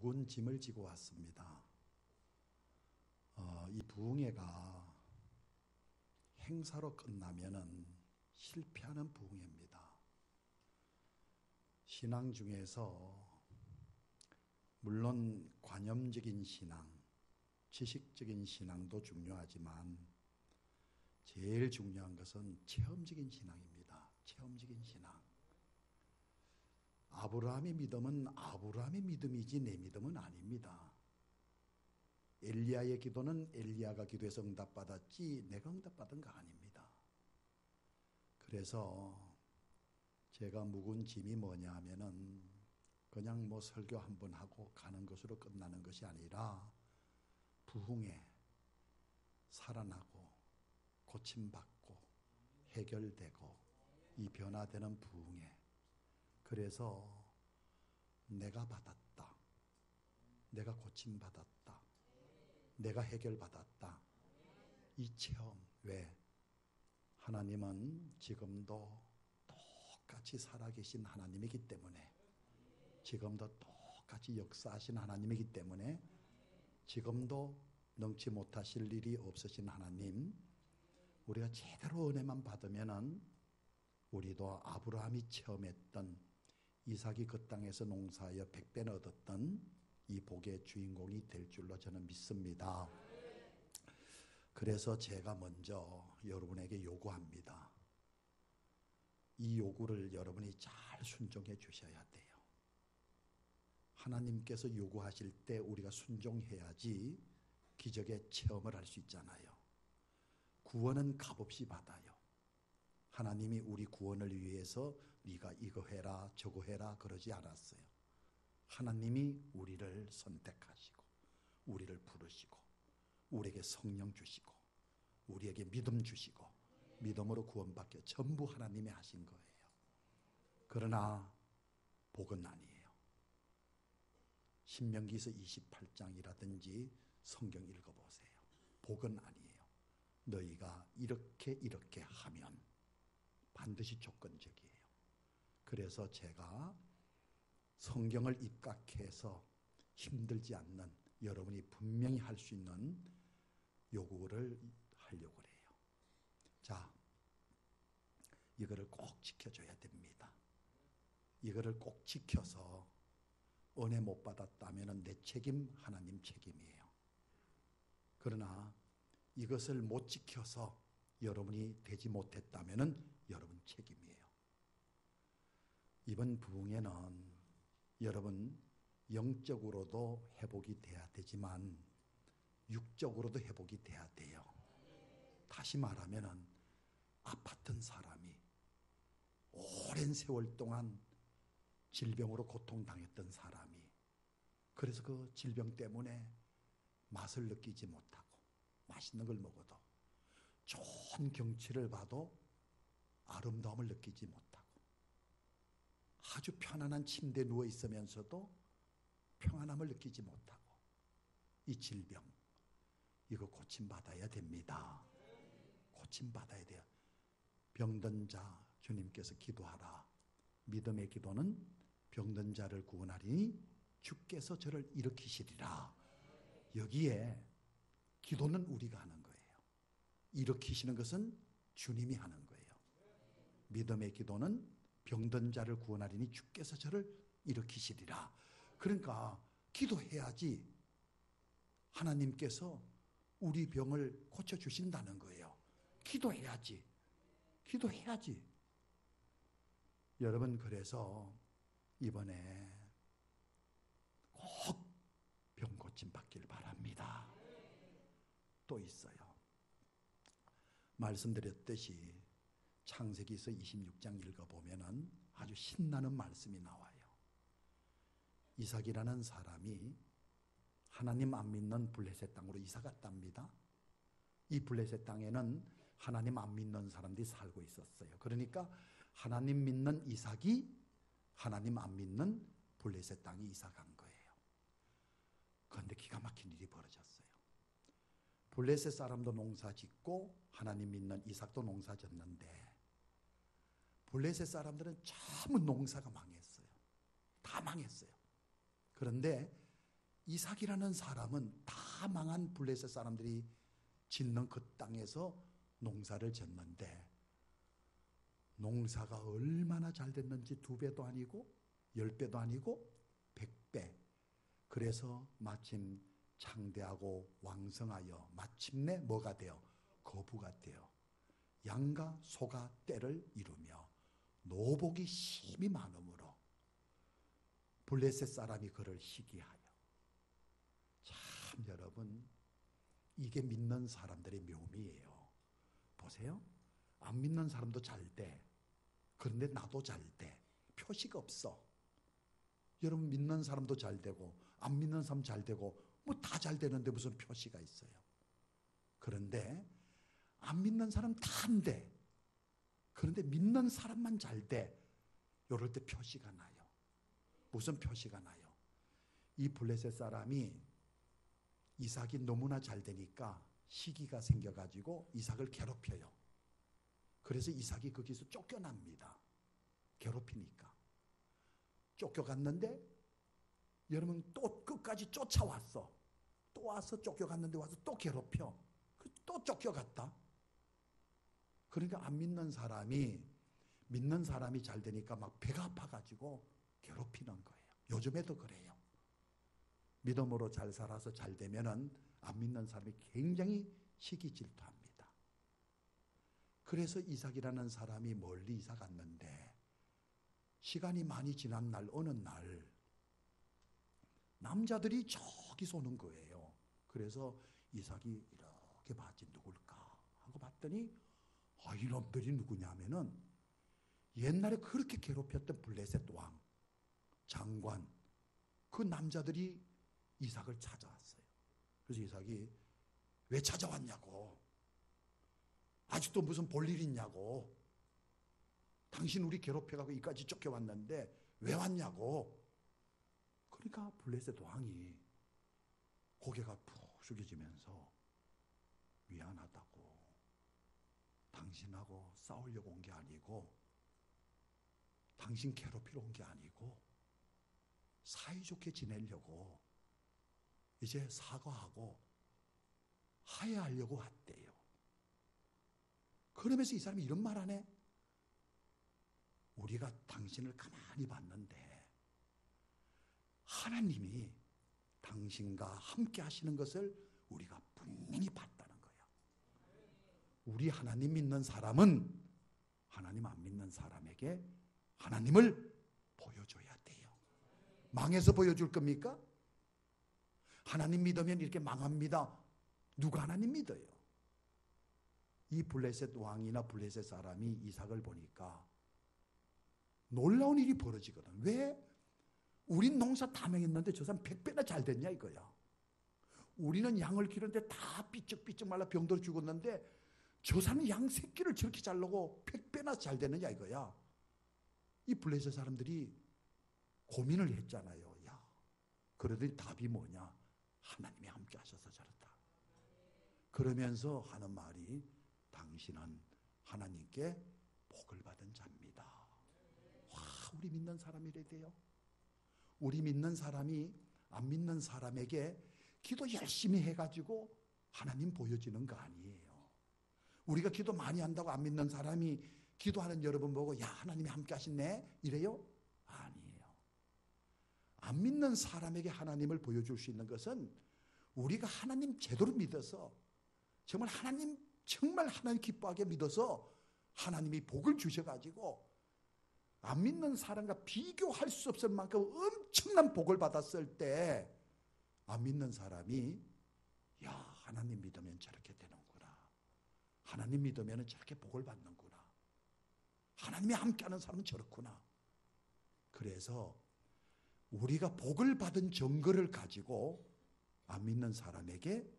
무거운 짐을 지고 왔습니다. 이 부흥회가 행사로 끝나면은 실패하는 부흥회입니다. 신앙 중에서 물론 관념적인 신앙, 지식적인 신앙도 중요하지만 제일 중요한 것은 체험적인 신앙입니다. 체험적인 신앙. 아브라함의 믿음은 아브라함의 믿음이지 내 믿음은 아닙니다. 엘리야의 기도는 엘리야가 기도해서 응답받았지 내가 응답받은 거 아닙니다. 그래서 제가 묵은 짐이 뭐냐 하면은 그냥 뭐 설교 한 번 하고 가는 것으로 끝나는 것이 아니라 부흥에 살아나고 고침받고 해결되고 이 변화되는 부흥에, 그래서 내가 받았다, 내가 고침받았다, 내가 해결받았다, 이 체험. 왜? 하나님은 지금도 똑같이 살아계신 하나님이기 때문에, 지금도 똑같이 역사하신 하나님이기 때문에, 지금도 능치 못하실 일이 없으신 하나님, 우리가 제대로 은혜만 받으면은 우리도 아브라함이 체험했던, 이삭이 그 땅에서 농사하여 100배는 얻었던 이 복의 주인공이 될 줄로 저는 믿습니다. 그래서 제가 먼저 여러분에게 요구합니다. 이 요구를 여러분이 잘 순종해 주셔야 돼요. 하나님께서 요구하실 때 우리가 순종해야지 기적의 체험을 할 수 있잖아요. 구원은 값없이 받아요. 하나님이 우리 구원을 위해서 네가 이거 해라 저거 해라 그러지 않았어요. 하나님이 우리를 선택하시고 우리를 부르시고 우리에게 성령 주시고 우리에게 믿음 주시고 믿음으로 구원받게 전부 하나님이 하신 거예요. 그러나 복은 아니에요. 신명기서 28장이라든지 성경 읽어보세요. 복은 아니에요. 너희가 이렇게 하면 반드시 조건적이에요. 그래서 제가 성경을 입각해서 힘들지 않는, 여러분이 분명히 할 수 있는 요구를 하려고 해요. 자, 이거를 꼭 지켜줘야 됩니다. 이거를 꼭 지켜서 은혜 못 받았다면 내 책임, 하나님 책임이에요. 그러나 이것을 못 지켜서 여러분이 되지 못했다면 여러분 책임이에요. 이번 부흥에는 여러분 영적으로도 회복이 돼야 되지만 육적으로도 회복이 돼야 돼요. 다시 말하면 아팠던 사람이 오랜 세월 동안 질병으로 고통당했던 사람이, 그래서 그 질병 때문에 맛을 느끼지 못하고 맛있는 걸 먹어도 좋은 경치를 봐도 아름다움을 느끼지 못하고 아주 편안한 침대에 누워 있으면서도 평안함을 느끼지 못하고, 이 질병 이거 고침받아야 됩니다. 고침받아야 돼요. 병든 자 주님께서 기도하라. 믿음의 기도는 병든 자를 구원하리니 주께서 저를 일으키시리라. 여기에 기도는 우리가 하는 거예요. 일으키시는 것은 주님이 하는 거예요. 믿음의 기도는 병든 자를 구원하리니 주께서 저를 일으키시리라. 그러니까 기도해야지 하나님께서 우리 병을 고쳐주신다는 거예요. 기도해야지. 기도해야지. 여러분, 그래서 이번에 꼭 병 고침 받길 바랍니다. 또 있어요. 말씀드렸듯이 창세기서 26장 읽어보면 아주 신나는 말씀이 나와요. 이삭이라는 사람이 하나님 안 믿는 블레셋 땅으로 이사 갔답니다. 이 블레셋 땅에는 하나님 안 믿는 사람들이 살고 있었어요. 그러니까 하나님 믿는 이삭이 하나님 안 믿는 블레셋 땅에 이사 간 거예요. 그런데 기가 막힌 일이 벌어졌어요. 블레셋 사람도 농사 짓고 하나님 믿는 이삭도 농사 짓는데 블레셋 사람들은 전부 농사가 망했어요. 다 망했어요. 그런데 이삭이라는 사람은 다 망한 블레셋 사람들이 짓는 그 땅에서 농사를 짓는데 농사가 얼마나 잘 됐는지 2배도 아니고 10배도 아니고 100배. 그래서 마침 창대하고 왕성하여 마침내 뭐가 돼요? 거부가 돼요. 양과 소가 때를 이루며 노복이 심히 많음으로 블레셋 사람이 그를 시기하여. 참 여러분, 이게 믿는 사람들의 묘미예요. 보세요. 안 믿는 사람도 잘 돼. 그런데 나도 잘 돼. 표시가 없어. 여러분, 믿는 사람도 잘 되고 안 믿는 사람 잘 되고 뭐 다 잘 되는데 무슨 표시가 있어요. 그런데 안 믿는 사람 다 안 돼. 그런데 믿는 사람만 잘 돼. 이럴 때 표시가 나요. 무슨 표시가 나요? 이 블레셋 사람이 이삭이 너무나 잘 되니까 시기가 생겨가지고 이삭을 괴롭혀요. 그래서 이삭이 거기서 쫓겨납니다. 괴롭히니까. 쫓겨갔는데 여러분 또 끝까지 쫓아왔어. 또 와서 쫓겨갔는데 와서 또 괴롭혀. 또 쫓겨갔다. 그러니까 안 믿는 사람이 믿는 사람이 잘 되니까 막 배가 아파가지고 괴롭히는 거예요. 요즘에도 그래요. 믿음으로 잘 살아서 잘 되면은 안 믿는 사람이 굉장히 시기 질투합니다. 그래서 이삭이라는 사람이 멀리 이사 갔는데 시간이 많이 지난 날 어느 날 남자들이 저기서 오는 거예요. 그래서 이삭이 이렇게 봤지 누굴까 하고 봤더니 이놈들이 누구냐면은 옛날에 그렇게 괴롭혔던 블레셋 왕 장관 그 남자들이 이삭을 찾아왔어요. 그래서 이삭이 왜 찾아왔냐고, 아직도 무슨 볼일 있냐고, 당신 우리 괴롭혀가고 이까지 쫓겨왔는데 왜 왔냐고. 그러니까 블레셋 왕이 고개가 푹 숙여지면서 미안하다고, 당신하고 싸우려고 온 게 아니고 당신 괴롭히러 온 게 아니고 사이좋게 지내려고 이제 사과하고 화해하려고 왔대요. 그러면서 이 사람이 이런 말 하네. 우리가 당신을 가만히 봤는데 하나님이 당신과 함께 하시는 것을 우리가 분명히 봤다는 거야. 우리 하나님 믿는 사람은 하나님 안 믿는 사람에게 하나님을 보여줘야 돼요. 망해서 보여줄 겁니까? 하나님 믿으면 이렇게 망합니다. 누가 하나님 믿어요? 이 블레셋 왕이나 블레셋 사람이 이삭을 보니까 놀라운 일이 벌어지거든. 왜? 우린 농사 다 망했는데 저 사람 100배나 잘 됐냐 이거야. 우리는 양을 기르는데 다 삐쩍삐쩍 말라 병들어 죽었는데 저 사람은 양 새끼를 저렇게 잘 나고 100배나 잘 되느냐 이거야. 이 블레셋 사람들이 고민을 했잖아요. 야, 그러더니 답이 뭐냐? 하나님이 함께 하셔서 저렇다. 그러면서 하는 말이 당신은 하나님께 복을 받은 자입니다. 와, 우리 믿는 사람이 이래 돼요. 우리 믿는 사람이 안 믿는 사람에게 기도 열심히 해가지고 하나님 보여지는 거 아니에요. 우리가 기도 많이 한다고 안 믿는 사람이 기도하는 여러분 보고 야, 하나님이 함께 하시네 이래요? 아니에요. 안 믿는 사람에게 하나님을 보여줄 수 있는 것은 우리가 하나님 제대로 믿어서 정말 하나님 기뻐하게 믿어서 하나님이 복을 주셔가지고 안 믿는 사람과 비교할 수 없을 만큼 엄청난 복을 받았을 때 안 믿는 사람이 야, 하나님 믿으면 저렇게 되는구나. 하나님 믿으면 저렇게 복을 받는구나. 하나님이 함께하는 사람은 저렇구나. 그래서 우리가 복을 받은 증거를 가지고 안 믿는 사람에게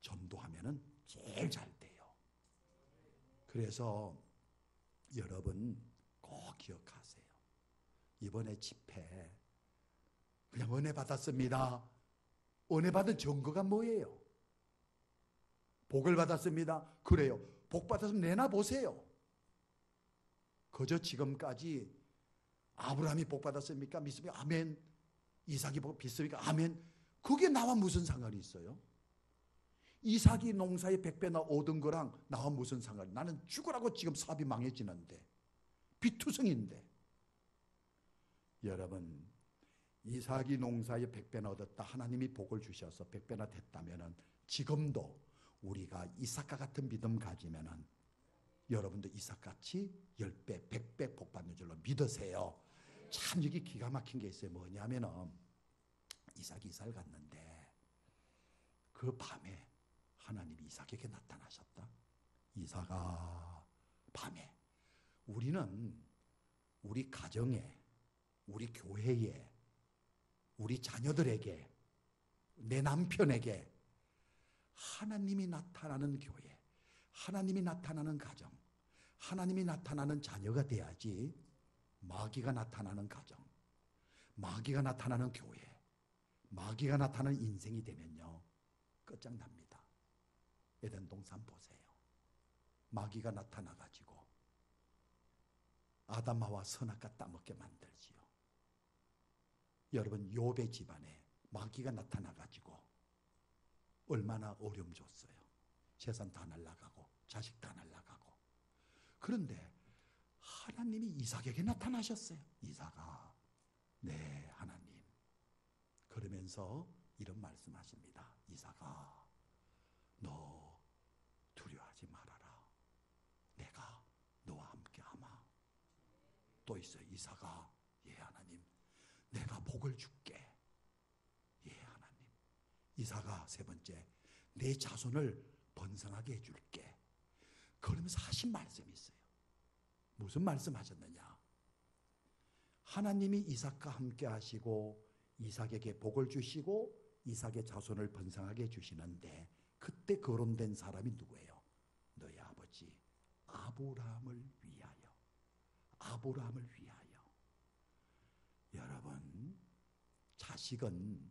전도하면 제일 잘 돼요. 그래서 여러분 꼭 기억하세요. 이번에 집회 그냥 은혜 받았습니다. 은혜 받은 증거가 뭐예요? 복을 받았습니다. 그래요. 복 받았으면 내놔보세요. 그저 지금까지 아브라함이 복 받았습니까? 믿습니까? 아멘. 이삭이 복 믿습니까? 아멘. 그게 나와 무슨 상관이 있어요? 이삭이 농사에 100배나 얻은 거랑 나와 무슨 상관이? 나는 죽으라고 지금 사업이 망해지는데, 비투성인데. 여러분, 이삭이 농사에 100배나 얻었다, 하나님이 복을 주셔서 100배나 됐다면 지금도 우리가 이삭과 같은 믿음 가지면 여러분도 이삭같이 10배, 100배 복 받는 줄로 믿으세요. 참 여기 기가 막힌 게 있어요. 뭐냐면은 이삭이 이삭을 갔는데 그 밤에 하나님이 이삭에게 나타나셨다. 이삭아, 밤에 우리는 우리 가정에, 우리 교회에, 우리 자녀들에게, 내 남편에게 하나님이 나타나는 교회, 하나님이 나타나는 가정, 하나님이 나타나는 자녀가 돼야지 마귀가 나타나는 가정, 마귀가 나타나는 교회, 마귀가 나타나는 인생이 되면요 끝장납니다. 에덴 동산 보세요. 마귀가 나타나가지고 아담하와 선악과 따먹게 만들지요. 여러분, 욥의 집안에 마귀가 나타나가지고 얼마나 어려움 줬어요. 재산 다 날라가고 자식 다 날라가고. 그런데 하나님이 이삭에게 나타나셨어요. 이삭아, 네 하나님. 그러면서 이런 말씀하십니다. 이삭아, 너 두려워하지 말아라. 내가 너와 함께하마. 또 있어요. 이삭아, 예 하나님, 내가 복을 줄게. 예 하나님. 이삭아, 세 번째, 내 자손을 번성하게 해줄게. 그러면서 하신 말씀이 있어요. 무슨 말씀하셨느냐? 하나님이 이삭과 함께 하시고 이삭에게 복을 주시고 이삭의 자손을 번성하게 해주시는데 그때 거론된 사람이 누구예요? 너희 아버지 아브라함을 위하여. 아브라함을 위하여. 여러분, 자식은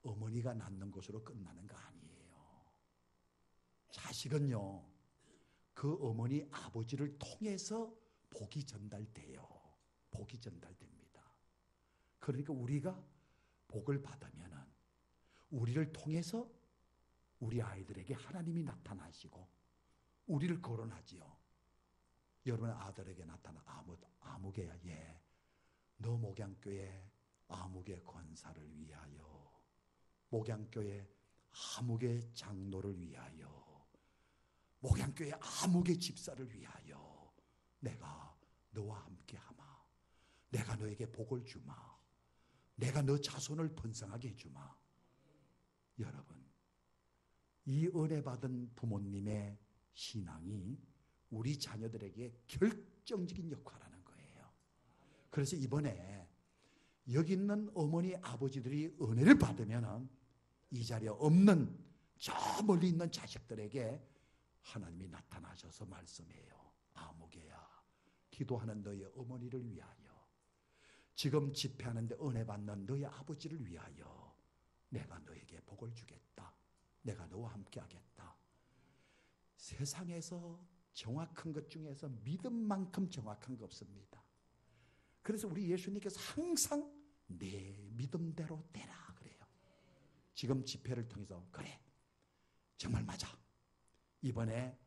어머니가 낳는 것으로 끝나는 거 아니에요. 자식은요, 그 어머니 아버지를 통해서 복이 전달돼요. 복이 전달됩니다. 그러니까 우리가 복을 받으면은 우리를 통해서 우리 아이들에게 하나님이 나타나시고 우리를 거론하지요. 여러분 아들에게 나타나 아무개야, 예, 너 목양교회 아무개 권사를 위하여, 목양교회 아무개 장로를 위하여, 목양교회 아무개 집사를 위하여 내가 너와 함께하마. 내가 너에게 복을 주마. 내가 너 자손을 번성하게 해주마. 여러분, 이 은혜 받은 부모님의 신앙이 우리 자녀들에게 결정적인 역할을 하는 거예요. 그래서 이번에 여기 있는 어머니 아버지들이 은혜를 받으면 이 자리에 없는 저 멀리 있는 자식들에게 하나님이 나타나셔서 말씀해요. 아무개야, 기도하는 너의 어머니를 위하여, 지금 집회하는데 은혜 받는 너의 아버지를 위하여 내가 너에게 복을 주겠다. 내가 너와 함께 하겠다. 세상에서 정확한 것 중에서 믿음만큼 정확한 거 없습니다. 그래서 우리 예수님께서 항상 내 믿음대로 되라 그래요. 지금 집회를 통해서 그래, 정말 맞아, 이번에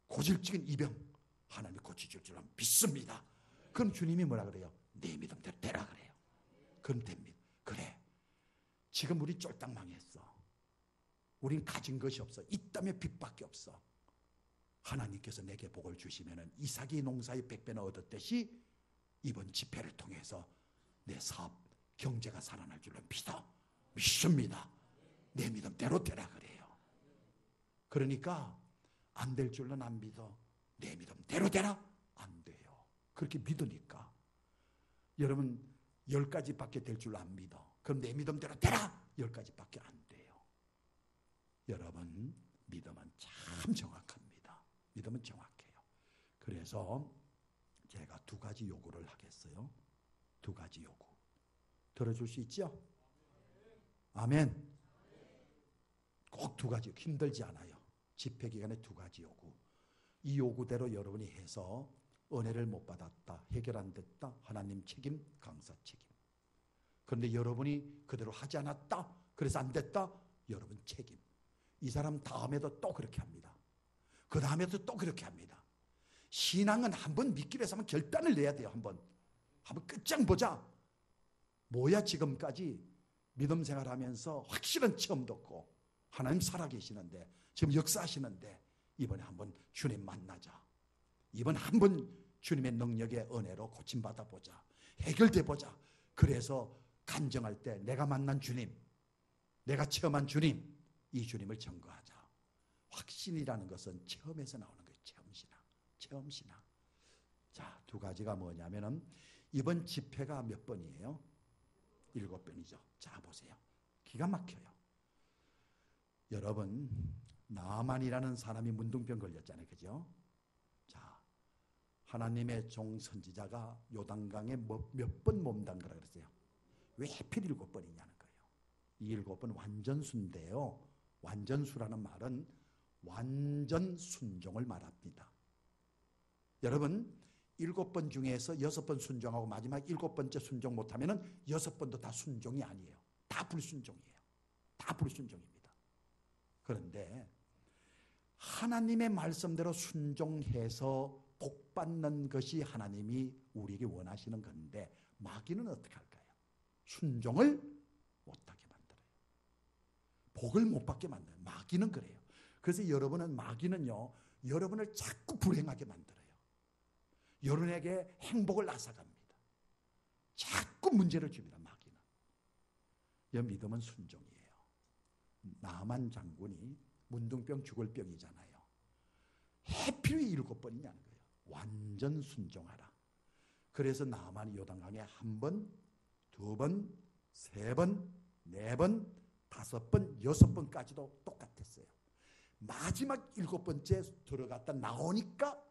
고질적인 이병 하나님이 고쳐줄 줄 믿습니다. 그럼 주님이 뭐라 그래요? 내 믿음대로 되라 그래요. 그럼 됩니다. 그래, 지금 우리 쫄딱 망했어. 우린 가진 것이 없어. 있다면 빚밖에 없어. 하나님께서 내게 복을 주시면 이삭이 농사의 100배나 얻었듯이 이번 집회를 통해서 내 사업, 경제가 살아날 줄로 믿습니다. 내 믿음대로 되라 그래요. 그러니까 안 될 줄은 안 믿어. 내 믿음대로 되라? 안 돼요. 그렇게 믿으니까. 여러분 10가지밖에 될 줄 안 믿어. 그럼 내 믿음대로 되라? 10가지밖에 안 돼요. 여러분 믿음은 참 정확합니다. 믿음은 정확해요. 그래서 제가 2가지 요구를 하겠어요. 2가지 요구. 들어줄 수 있죠? 아멘. 꼭 2가지, 힘들지 않아요. 집회 기간에 2가지 요구. 이 요구대로 여러분이 해서 은혜를 못 받았다, 해결 안 됐다, 하나님 책임, 강사 책임. 그런데 여러분이 그대로 하지 않았다, 그래서 안 됐다? 여러분 책임. 이 사람 다음에도 또 그렇게 합니다. 그 다음에도 또 그렇게 합니다. 신앙은 한번 믿기 위해서 한번 결단을 내야 돼요. 한번 끝장 보자. 뭐야 지금까지 믿음 생활하면서 확실한 체험도 없고 하나님 살아계시는데 지금 역사하시는데 이번에 한번 주님 만나자. 이번 한번 주님의 능력의 은혜로 고침받아 보자. 해결돼 보자. 그래서 간증할 때 내가 만난 주님, 내가 체험한 주님, 이 주님을 증거하자. 확신이라는 것은 체험에서 나오는 거예요. 체험신앙. 자, 두 가지가 뭐냐면은 이번 집회가 몇 번이에요? 7번이죠. 자, 보세요. 기가 막혀요. 여러분, 나만이라는 사람이 문둥병 걸렸잖아요. 그죠? 자, 하나님의 종 선지자가 요단강에 몇 번 몸담그라 그랬어요? 왜 하필 7번이냐는 거예요. 이 7번 완전수인데요. 완전수라는 말은 완전 순종을 말합니다. 여러분 7번 중에서 6번 순종하고 마지막 7번째 순종 못하면 6번도 다 순종이 아니에요. 다 불순종이에요. 다 불순종입니다. 그런데 하나님의 말씀대로 순종해서 복받는 것이 하나님이 우리에게 원하시는 건데 마귀는 어떻게 할까요? 순종을 못하게 만들어요. 복을 못 받게 만들어요. 마귀는 그래요. 그래서 여러분은 마귀는요, 여러분을 자꾸 불행하게 만들어요. 여러분에게 행복을 앗아갑니다. 자꾸 문제를 줍니다. 마귀는. 이 믿음은 순종이에요. 나만 장군이 문둥병 죽을 병이잖아요. 해필이 7번이냐는 거예요. 완전 순종하라. 그래서 나만이 요단강에 1번, 2번, 3번, 4번, 5번, 6번까지도 똑같았어요. 마지막 7번째 들어갔다 나오니까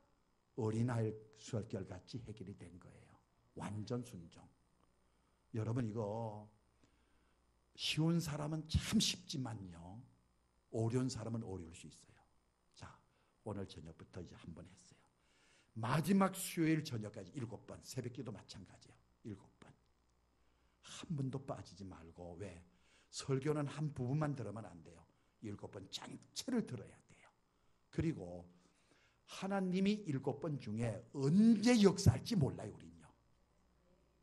어린아이 수혈결같이 해결이 된 거예요. 완전 순종. 여러분 이거 쉬운 사람은 참 쉽지만요, 어려운 사람은 어려울 수 있어요. 자, 오늘 저녁부터 이제 한 번 했어요. 마지막 수요일 저녁까지 7번, 새벽기도 마찬가지예요. 7번. 한 번도 빠지지 말고. 왜? 설교는 한 부분만 들으면 안 돼요. 7번 전체를 들어야 돼요. 그리고 하나님이 7번 중에 언제 역사할지 몰라요. 우린요.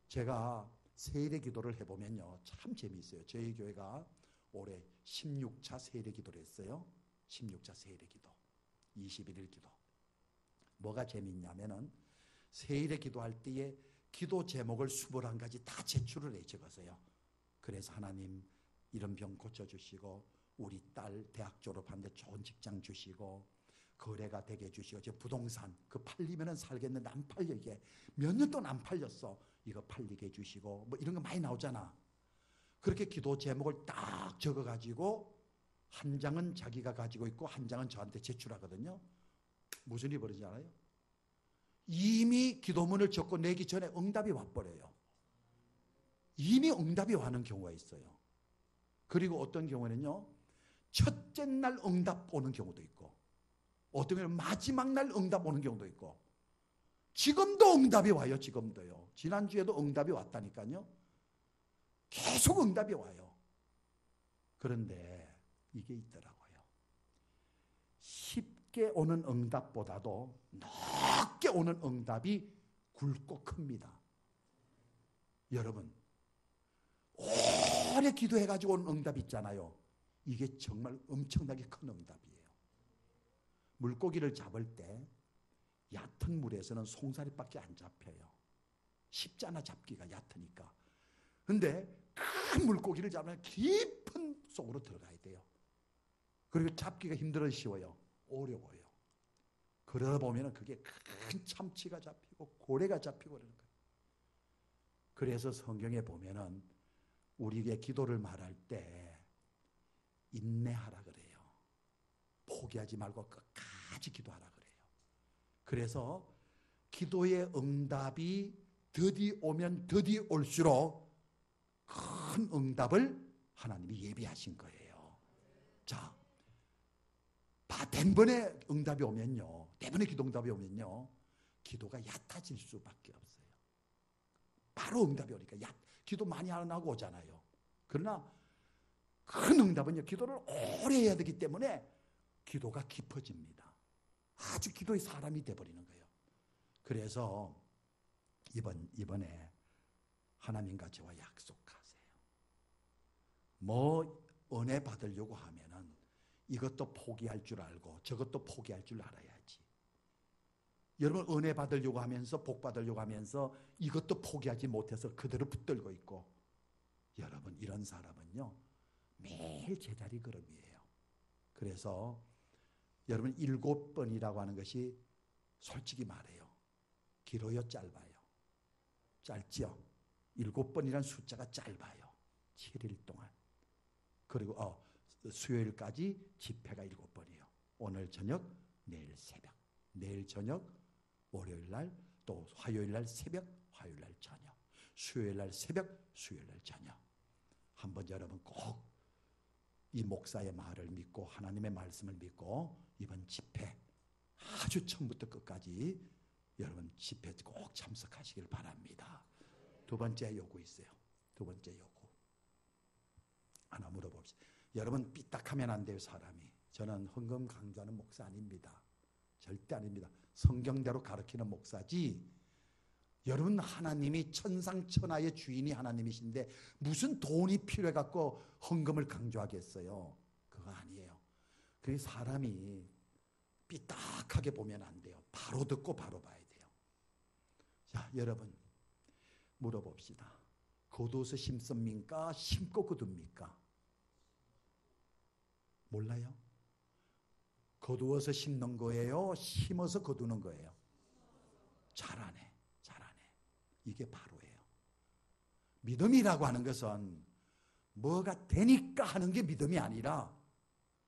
제가 세례 기도를 해보면요, 참 재미있어요. 저희 교회가 올해 16차 세례 기도를 했어요. 16차 세례 기도, 21일 기도. 뭐가 재미있냐면은 세례 기도할 때에 기도 제목을 21가지 다 제출을 해 적었어요. 그래서 하나님 이런 병 고쳐주시고, 우리 딸 대학 졸업하는데 좋은 직장 주시고, 거래가 되게 해주시고, 저 부동산 그 팔리면은 살겠는데 안 팔려, 이게 몇 년 동안 안 팔렸어, 이거 팔리게 해주시고, 뭐 이런 거 많이 나오잖아. 그렇게 기도 제목을 딱 적어가지고 한 장은 자기가 가지고 있고 한 장은 저한테 제출하거든요. 무슨 일이 벌어지지 않아요? 이미 기도문을 적고 내기 전에 응답이 와버려요. 이미 응답이 와는 경우가 있어요. 그리고 어떤 경우는요, 첫째 날 응답 오는 경우도 있고, 어떤 경우는 마지막 날 응답 오는 경우도 있고, 지금도 응답이 와요. 지금도요. 지난주에도 응답이 왔다니까요. 계속 응답이 와요. 그런데 이게 있더라고요. 쉽게 오는 응답보다도 높게 오는 응답이 굵고 큽니다. 여러분, 오래 기도해가지고 오는 응답 있잖아요. 이게 정말 엄청나게 큰 응답이에요. 물고기를 잡을 때 얕은 물에서는 송사리밖에 안 잡혀요. 쉽잖아, 잡기가 얕으니까. 근데 큰 물고기를 잡으면 깊은 속으로 들어가야 돼요. 그리고 잡기가 힘들어, 쉬워요? 어려워요. 그러다 보면 그게 큰 참치가 잡히고 고래가 잡히고 그러는 거예요. 그래서 성경에 보면은 우리에게 기도를 말할 때 인내하라 그래요. 포기하지 말고 끝까지 기도하라 그래요. 그래서 기도의 응답이 더디 오면 더디 올수록 큰 응답을 하나님이 예비하신 거예요. 자, 대번에 응답이 오면요, 대번에 기도 응답이 오면요, 기도가 얕아질 수밖에 없어요. 바로 응답이 오니까 기도 많이 안 하고 오잖아요. 그러나 큰 응답은요, 기도를 오래 해야 되기 때문에 기도가 깊어집니다. 아주 기도의 사람이 돼버리는 거예요. 그래서 이번에 하나님과 저와 약속하세요. 뭐 은혜 받으려고 하면은 이것도 포기할 줄 알고 저것도 포기할 줄 알아야지. 여러분, 은혜 받으려고 하면서 복 받으려고 하면서 이것도 포기하지 못해서 그대로 붙들고 있고, 여러분, 이런 사람은요 매일 제자리 걸음이에요. 그래서 여러분, 7번이라고 하는 것이 솔직히 말해요, 길어요, 짧아요? 짧죠. 7번이라는 숫자가 짧아요. 7일 동안. 그리고 수요일까지 집회가 7번이에요. 오늘 저녁, 내일 새벽, 내일 저녁, 월요일날, 또 화요일날 새벽, 화요일날 저녁, 수요일날 새벽, 수요일날 저녁. 한번 여러분 꼭 이 목사의 말을 믿고 하나님의 말씀을 믿고 이번 집회 아주 처음부터 끝까지 여러분 집회 꼭 참석하시길 바랍니다. 두 번째 요구 있어요. 두 번째 요구 하나 물어봅시다. 여러분, 삐딱하면 안 돼요, 사람이. 저는 헌금 강조하는 목사 아닙니다. 절대 아닙니다. 성경대로 가르치는 목사지. 여러분, 하나님이 천상천하의 주인이 하나님이신데 무슨 돈이 필요해갖고 헌금을 강조하겠어요? 그거 아니에요. 그 사람이 삐딱하게 보면 안 돼요. 바로 듣고 바로 봐야 돼요. 자, 여러분 물어봅시다. 거두어서 심습니까? 심고 거둡니까? 몰라요? 거두어서 심는 거예요? 심어서 거두는 거예요? 잘하네. 이게 바로예요. 믿음이라고 하는 것은 뭐가 되니까 하는 게 믿음이 아니라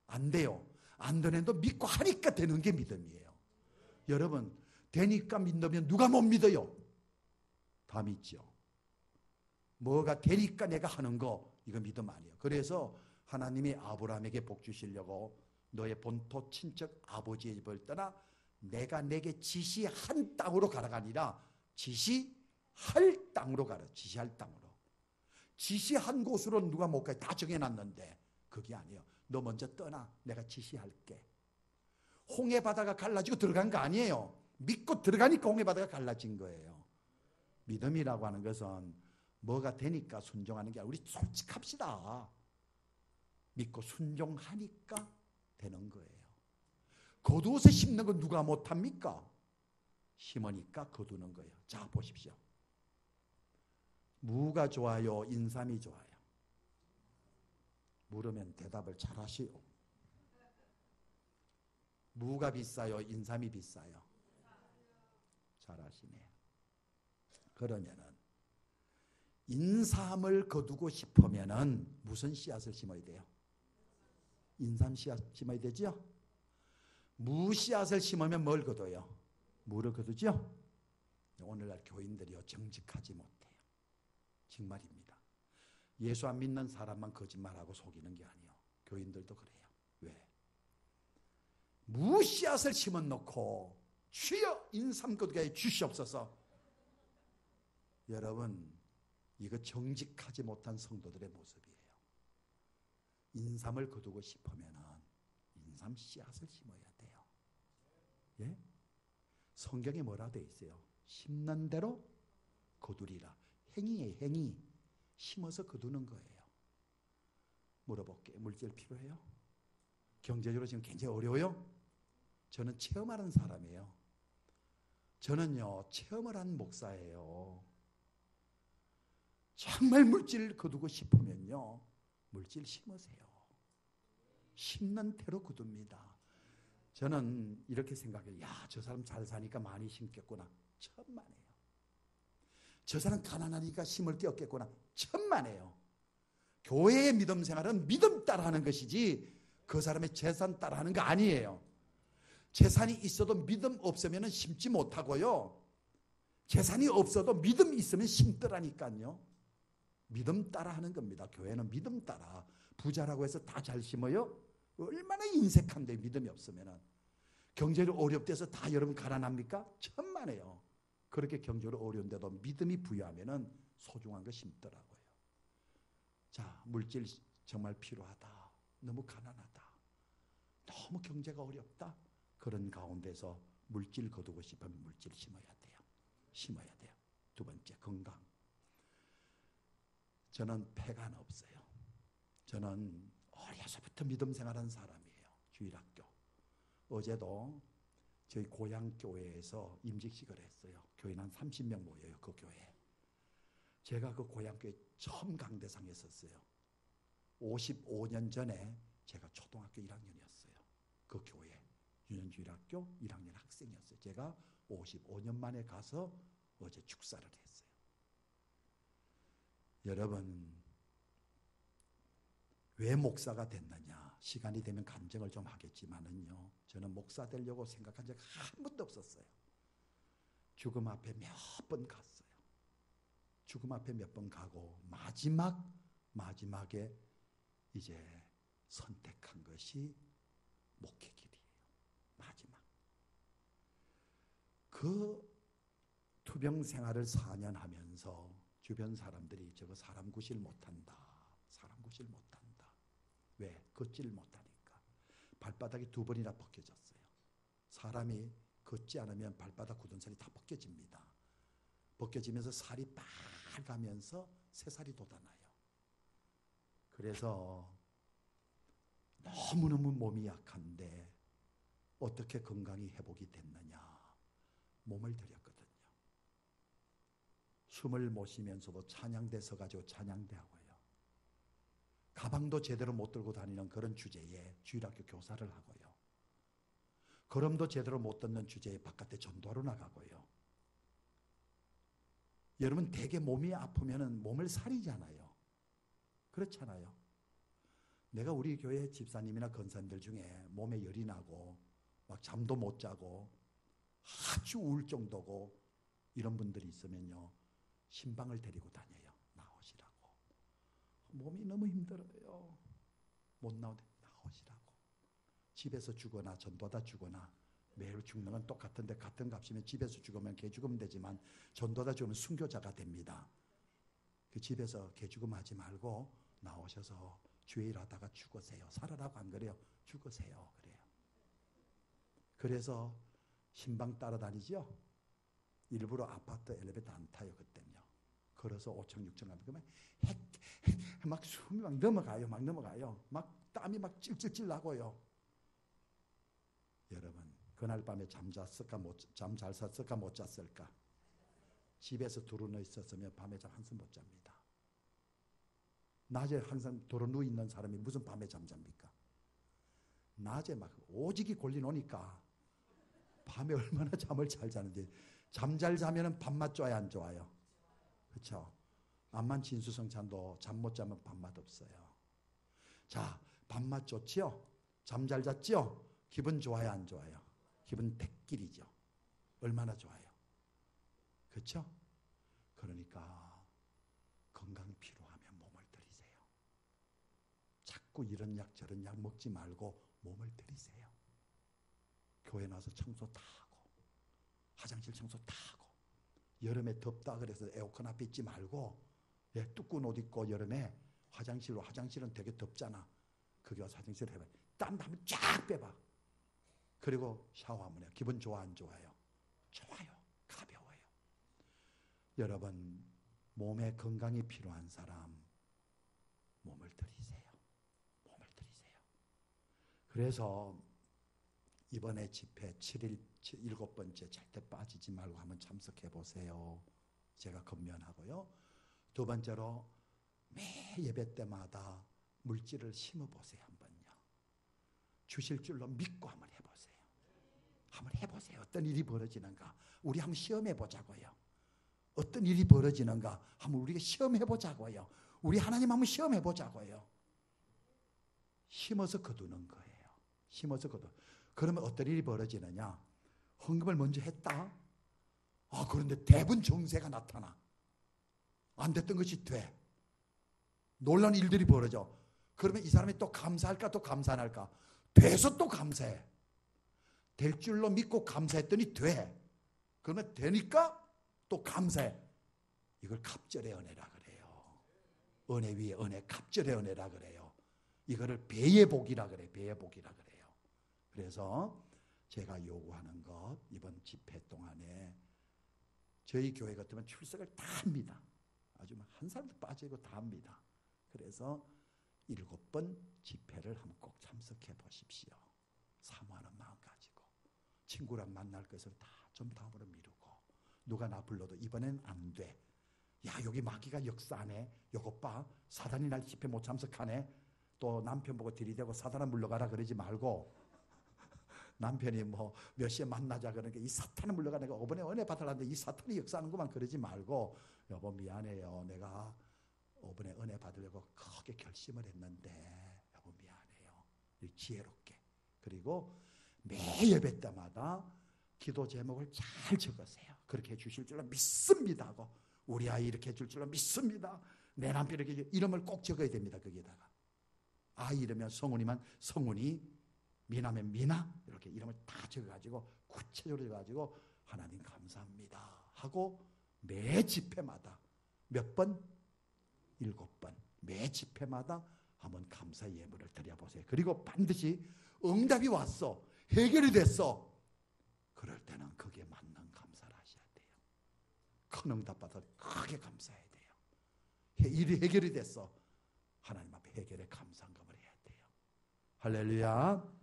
안 돼요. 안 되는데도 믿고 하니까 되는 게 믿음이에요. 여러분, 되니까 믿으면 누가 못 믿어요? 다 믿죠. 뭐가 되니까 내가 하는 거, 이거 믿음 아니에요. 그래서 하나님이 아브라함에게 복 주시려고 너의 본토 친척 아버지의 집을 떠나 내가 내게 지시한 땅으로 가라가 아니라 지시할 땅으로 가라. 지시할 땅으로. 지시한 곳으로 누가 못 가요? 다 정해놨는데 그게 아니에요. 너 먼저 떠나. 내가 지시할게. 홍해바다가 갈라지고 들어간 거 아니에요. 믿고 들어가니까 홍해바다가 갈라진 거예요. 믿음이라고 하는 것은 뭐가 되니까 순종하는 게 아니라 우리 솔직합시다. 믿고 순종하니까 되는 거예요. 거두어서 심는 건 누가 못합니까? 심으니까 거두는 거예요. 자, 보십시오. 무가 좋아요? 인삼이 좋아요? 물으면 대답을 잘 하시오. 무가 비싸요? 인삼이 비싸요? 잘 하시네. 그러면은 인삼을 거두고 싶으면은 무슨 씨앗을 심어야 돼요? 인삼 씨앗 심어야 되죠? 무 씨앗을 심으면 뭘 거둬요? 무를 거두죠? 오늘날 교인들이요 정직하지 못해요. 정말입니다. 예수 안 믿는 사람만 거짓말하고 속이는 게 아니에요. 교인들도 그래요. 왜? 무 씨앗을 심어놓고 주여 인삼 거두게 주시옵소서. 여러분, 이거 정직하지 못한 성도들의 모습이에요. 인삼을 거두고 싶으면 인삼 씨앗을 심어야 돼요. 예? 성경에 뭐라 되어 있어요? 심는 대로 거두리라. 행위예요. 행위. 심어서 거두는 거예요. 물어볼게요. 물질 필요해요? 경제적으로 지금 굉장히 어려워요? 저는 체험하는 사람이에요. 저는요 체험을 한 목사예요. 정말 물질 거두고 싶으면요 물질 심으세요. 심는 대로 거둡니다. 저는 이렇게 생각해요. 야, 저 사람 잘 사니까 많이 심겠구나. 천만에요. 저 사람 가난하니까 심을 게 없겠구나. 천만에요. 교회의 믿음 생활은 믿음 따라하는 것이지 그 사람의 재산 따라하는 거 아니에요. 재산이 있어도 믿음 없으면 심지 못하고요. 재산이 없어도 믿음 있으면 심더라니까요. 믿음 따라하는 겁니다. 교회는 믿음 따라. 부자라고 해서 다 잘 심어요? 얼마나 인색한데 믿음이 없으면. 경제적으로 어렵대서 다 여러분 가난합니까? 천만에요. 그렇게 경제적으로 어려운데도 믿음이 부여하면 소중한 거 심더라고요. 자, 물질 정말 필요하다. 너무 가난하다. 너무 경제가 어렵다. 그런 가운데서 물질 거두고 싶으면 물질 심어야 돼요. 심어야 돼요. 두 번째, 건강. 저는 폐가 없어요. 저는 어려서부터 믿음 생활한 사람이에요. 주일학교. 어제도 저희 고향 교회에서 임직식을 했어요. 교인 한 30명 모여요. 그 교회에. 제가 그 고향 교회 처음 강대상에 섰어요. 55년 전에 제가 초등학교 1학년이었어요. 그 교회 유년주일학교 1학년 학생이었어요. 제가 55년 만에 가서 어제 축사를 했어요. 여러분, 왜 목사가 됐느냐? 시간이 되면 간증을 좀 하겠지만은요, 저는 목사 되려고 생각한 적 한 번도 없었어요. 죽음 앞에 몇 번 갔어요. 죽음 앞에 몇 번 가고 마지막에 이제 선택한 것이 목회 길이에요. 마지막. 그 투병 생활을 4년 하면서 주변 사람들이 저거 사람 구실 못한다. 사람 구실 못한다. 왜? 걷지를 못하니까. 발바닥이 2번이나 벗겨졌어요. 사람이 걷지 않으면 발바닥 굳은 살이 다 벗겨집니다. 벗겨지면서 살이 빨가면서 새살이 돋아나요. 그래서 너무너무 몸이 약한데 어떻게 건강이 회복이 됐느냐? 몸을 들였거든요. 숨을 못 쉬면서도 찬양대 서가지고 찬양대 하고요. 가방도 제대로 못 들고 다니는 그런 주제에 주일학교 교사를 하고요. 걸음도 제대로 못 듣는 주제에 바깥에 전도하러 나가고요. 여러분, 되게 몸이 아프면 몸을 사리잖아요. 그렇잖아요. 내가 우리 교회 집사님이나 권사님들 중에 몸에 열이 나고 막 잠도 못 자고 아주 우울 정도고 이런 분들이 있으면요, 신방을 데리고 다녀요. 나오시라고. 몸이 너무 힘들어요. 못 나오는데 나오시라고. 집에서 죽거나 전도하다 죽거나, 매일 죽는 건 똑같은데 같은 값이면 집에서 죽으면 개 죽으면 되지만 전도하다 죽으면 순교자가 됩니다. 그 집에서 개 죽음하지 말고 나오셔서 주일 하다가 죽으세요. 살아라고 안 그래요. 죽으세요. 그래요. 그래서 신방 따라다니죠. 일부러 아파트 엘리베이터 안 타요. 그때는요. 걸어서 5층 6층 가면 그러면 막 숨이 막 넘어가요. 막 땀이 막 찔찔찔 나고요. 여러분, 그날 밤에 잠 잘 잤을까 못 잤을까? 집에서 두루누워 있었으면 밤에 잠 한숨 못 잡니다. 낮에 항상 두루누워 있는 사람이 무슨 밤에 잠잡니까? 낮에 막 오직이 골리노니까 밤에 얼마나 잠을 잘 자는지. 잠 잘 자면 밥맛 좋아요, 안 좋아요? 그렇죠? 암만 진수성찬도 잠 못 자면 밥맛 없어요. 자, 밥맛 좋지요? 잠 잘 잤지요? 기분 좋아요, 안 좋아요? 기분 대길이죠. 얼마나 좋아요? 그렇죠? 그러니까 건강 필요하면 몸을 들이세요. 자꾸 이런 약 저런 약 먹지 말고 몸을 들이세요. 교회 나와서 청소 다 하고, 화장실 청소 다 하고, 여름에 덥다 그래서 에어컨 앞에 있지 말고, 두꺼운 옷 입고 여름에 화장실은 되게 덥잖아. 거기 와서 화장실 해봐. 땀 나면 쫙 빼봐. 그리고 샤워 한번 해요. 기분 좋아, 안 좋아요? 좋아요. 가벼워요. 여러분, 몸에 건강이 필요한 사람 몸을 들이세요. 몸을 들이세요. 그래서 이번에 집회 7일 7번째 절대 빠지지 말고 한번 참석해 보세요. 제가 건면하고요. 두 번째로 매 예배 때마다 물질을 심어보세요. 한번요. 주실 줄로 믿고 한번 해보세요. 한번 해보세요. 어떤 일이 벌어지는가. 우리 한번 시험해보자고요. 어떤 일이 벌어지는가 한번 우리가 시험해보자고요. 우리 하나님 한번 시험해보자고요. 심어서 거두는 거예요. 심어서 거두. 그러면 어떤 일이 벌어지느냐. 헌금을 먼저 했다. 그런데 대분 정세가 나타나. 안 됐던 것이 돼. 놀라운 일들이 벌어져. 그러면 이 사람이 또 감사할까 또 감사 안 할까? 돼서 또 감사해. 될 줄로 믿고 감사했더니 돼. 그러면 되니까 또 감사해. 이걸 갑절의 은혜라 그래요. 은혜 위에 은혜, 갑절의 은혜라 그래요. 이거를 배의 복이라 그래. 배의 복이라 그래요. 그래서 제가 요구하는 것, 이번 집회 동안에 저희 교회 같으면 출석을 다 합니다. 아주 한 사람도 빠지고 다 합니다. 그래서 7번 집회를 한번 꼭 참석해 보십시오. 사모하는 마음 가지고 친구랑 만날 것을 다 좀 다음으로 미루고, 누가 나 불러도 이번엔 안 돼. 야, 여기 마귀가 역사하네. 요것 봐. 사단이 날 집회 못 참석하네. 또 남편 보고 들이대고 사단아 물러가라 그러지 말고, 남편이 뭐 몇 시에 만나자 그러니까 이 사탄을 물러가, 내가 이번에 은혜 받으려는데 이 사탄이 역사하는구만 그러지 말고, 여보 미안해요. 내가 이번에 은혜 받으려고 크게 결심을 했는데 여보 미안해요. 지혜롭게. 그리고 매 예배 때마다 기도 제목을 잘 적으세요. 그렇게 해주실 줄로 믿습니다 하고, 우리 아이 이렇게 해줄 줄로 믿습니다. 내 남편 이렇게, 이름을 꼭 적어야 됩니다. 거기에다가 아이 이름이면 성훈이면 성훈이, 미나면 미나, 이렇게 이름을 다 적어가지고 구체적으로 적어가지고 하나님 감사합니다 하고, 매 집회마다 몇 번? 7번. 매 집회마다 한번 감사 예물을 드려보세요. 그리고 반드시 응답이 왔어, 해결이 됐어, 그럴 때는 거기에 맞는 감사를 하셔야 돼요. 큰 응답 받아 크게 감사해야 돼요. 일이 해결이 됐어, 하나님 앞에 해결의 감사함을 해야 돼요. 할렐루야.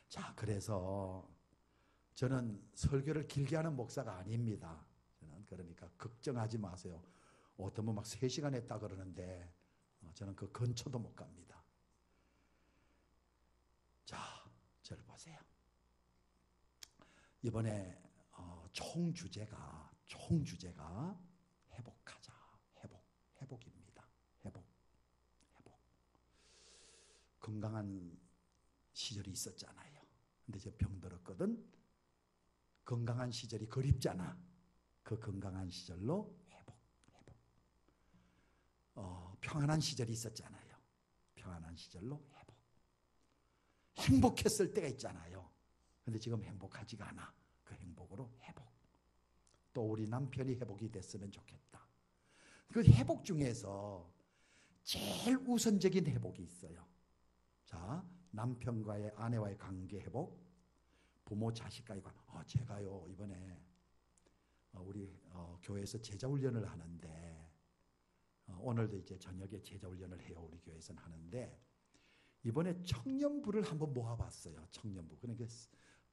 자, 그래서 저는 설교를 길게 하는 목사가 아닙니다. 저는 그러니까 걱정하지 마세요. 어떤 분 막 3시간 했다 그러는데 저는 그 근처도 못 갑니다. 자, 저를 보세요. 이번에 총 주제가 회복하자. 회복입니다. 회복. 건강한 시절이 있었잖아요. 근데 제가 병들었거든. 건강한 시절이 그립잖아. 그 건강한 시절로 회복. 평안한 시절이 있었잖아요. 평안한 시절로 회복. 행복했을 때가 있잖아요. 근데 지금 행복하지가 않아. 그 행복으로 회복. 또 우리 남편이 회복이 됐으면 좋겠다. 그 회복 중에서 제일 우선적인 회복이 있어요. 자, 남편과의, 아내와의 관계 회복, 부모 자식과의 관계. 제가요 이번에 우리 교회에서 제자훈련을 하는데, 오늘도 이제 저녁에 제자훈련을 해요. 우리 교회에서는 하는데, 이번에 청년부를 한번 모아봤어요. 청년부. 그러니까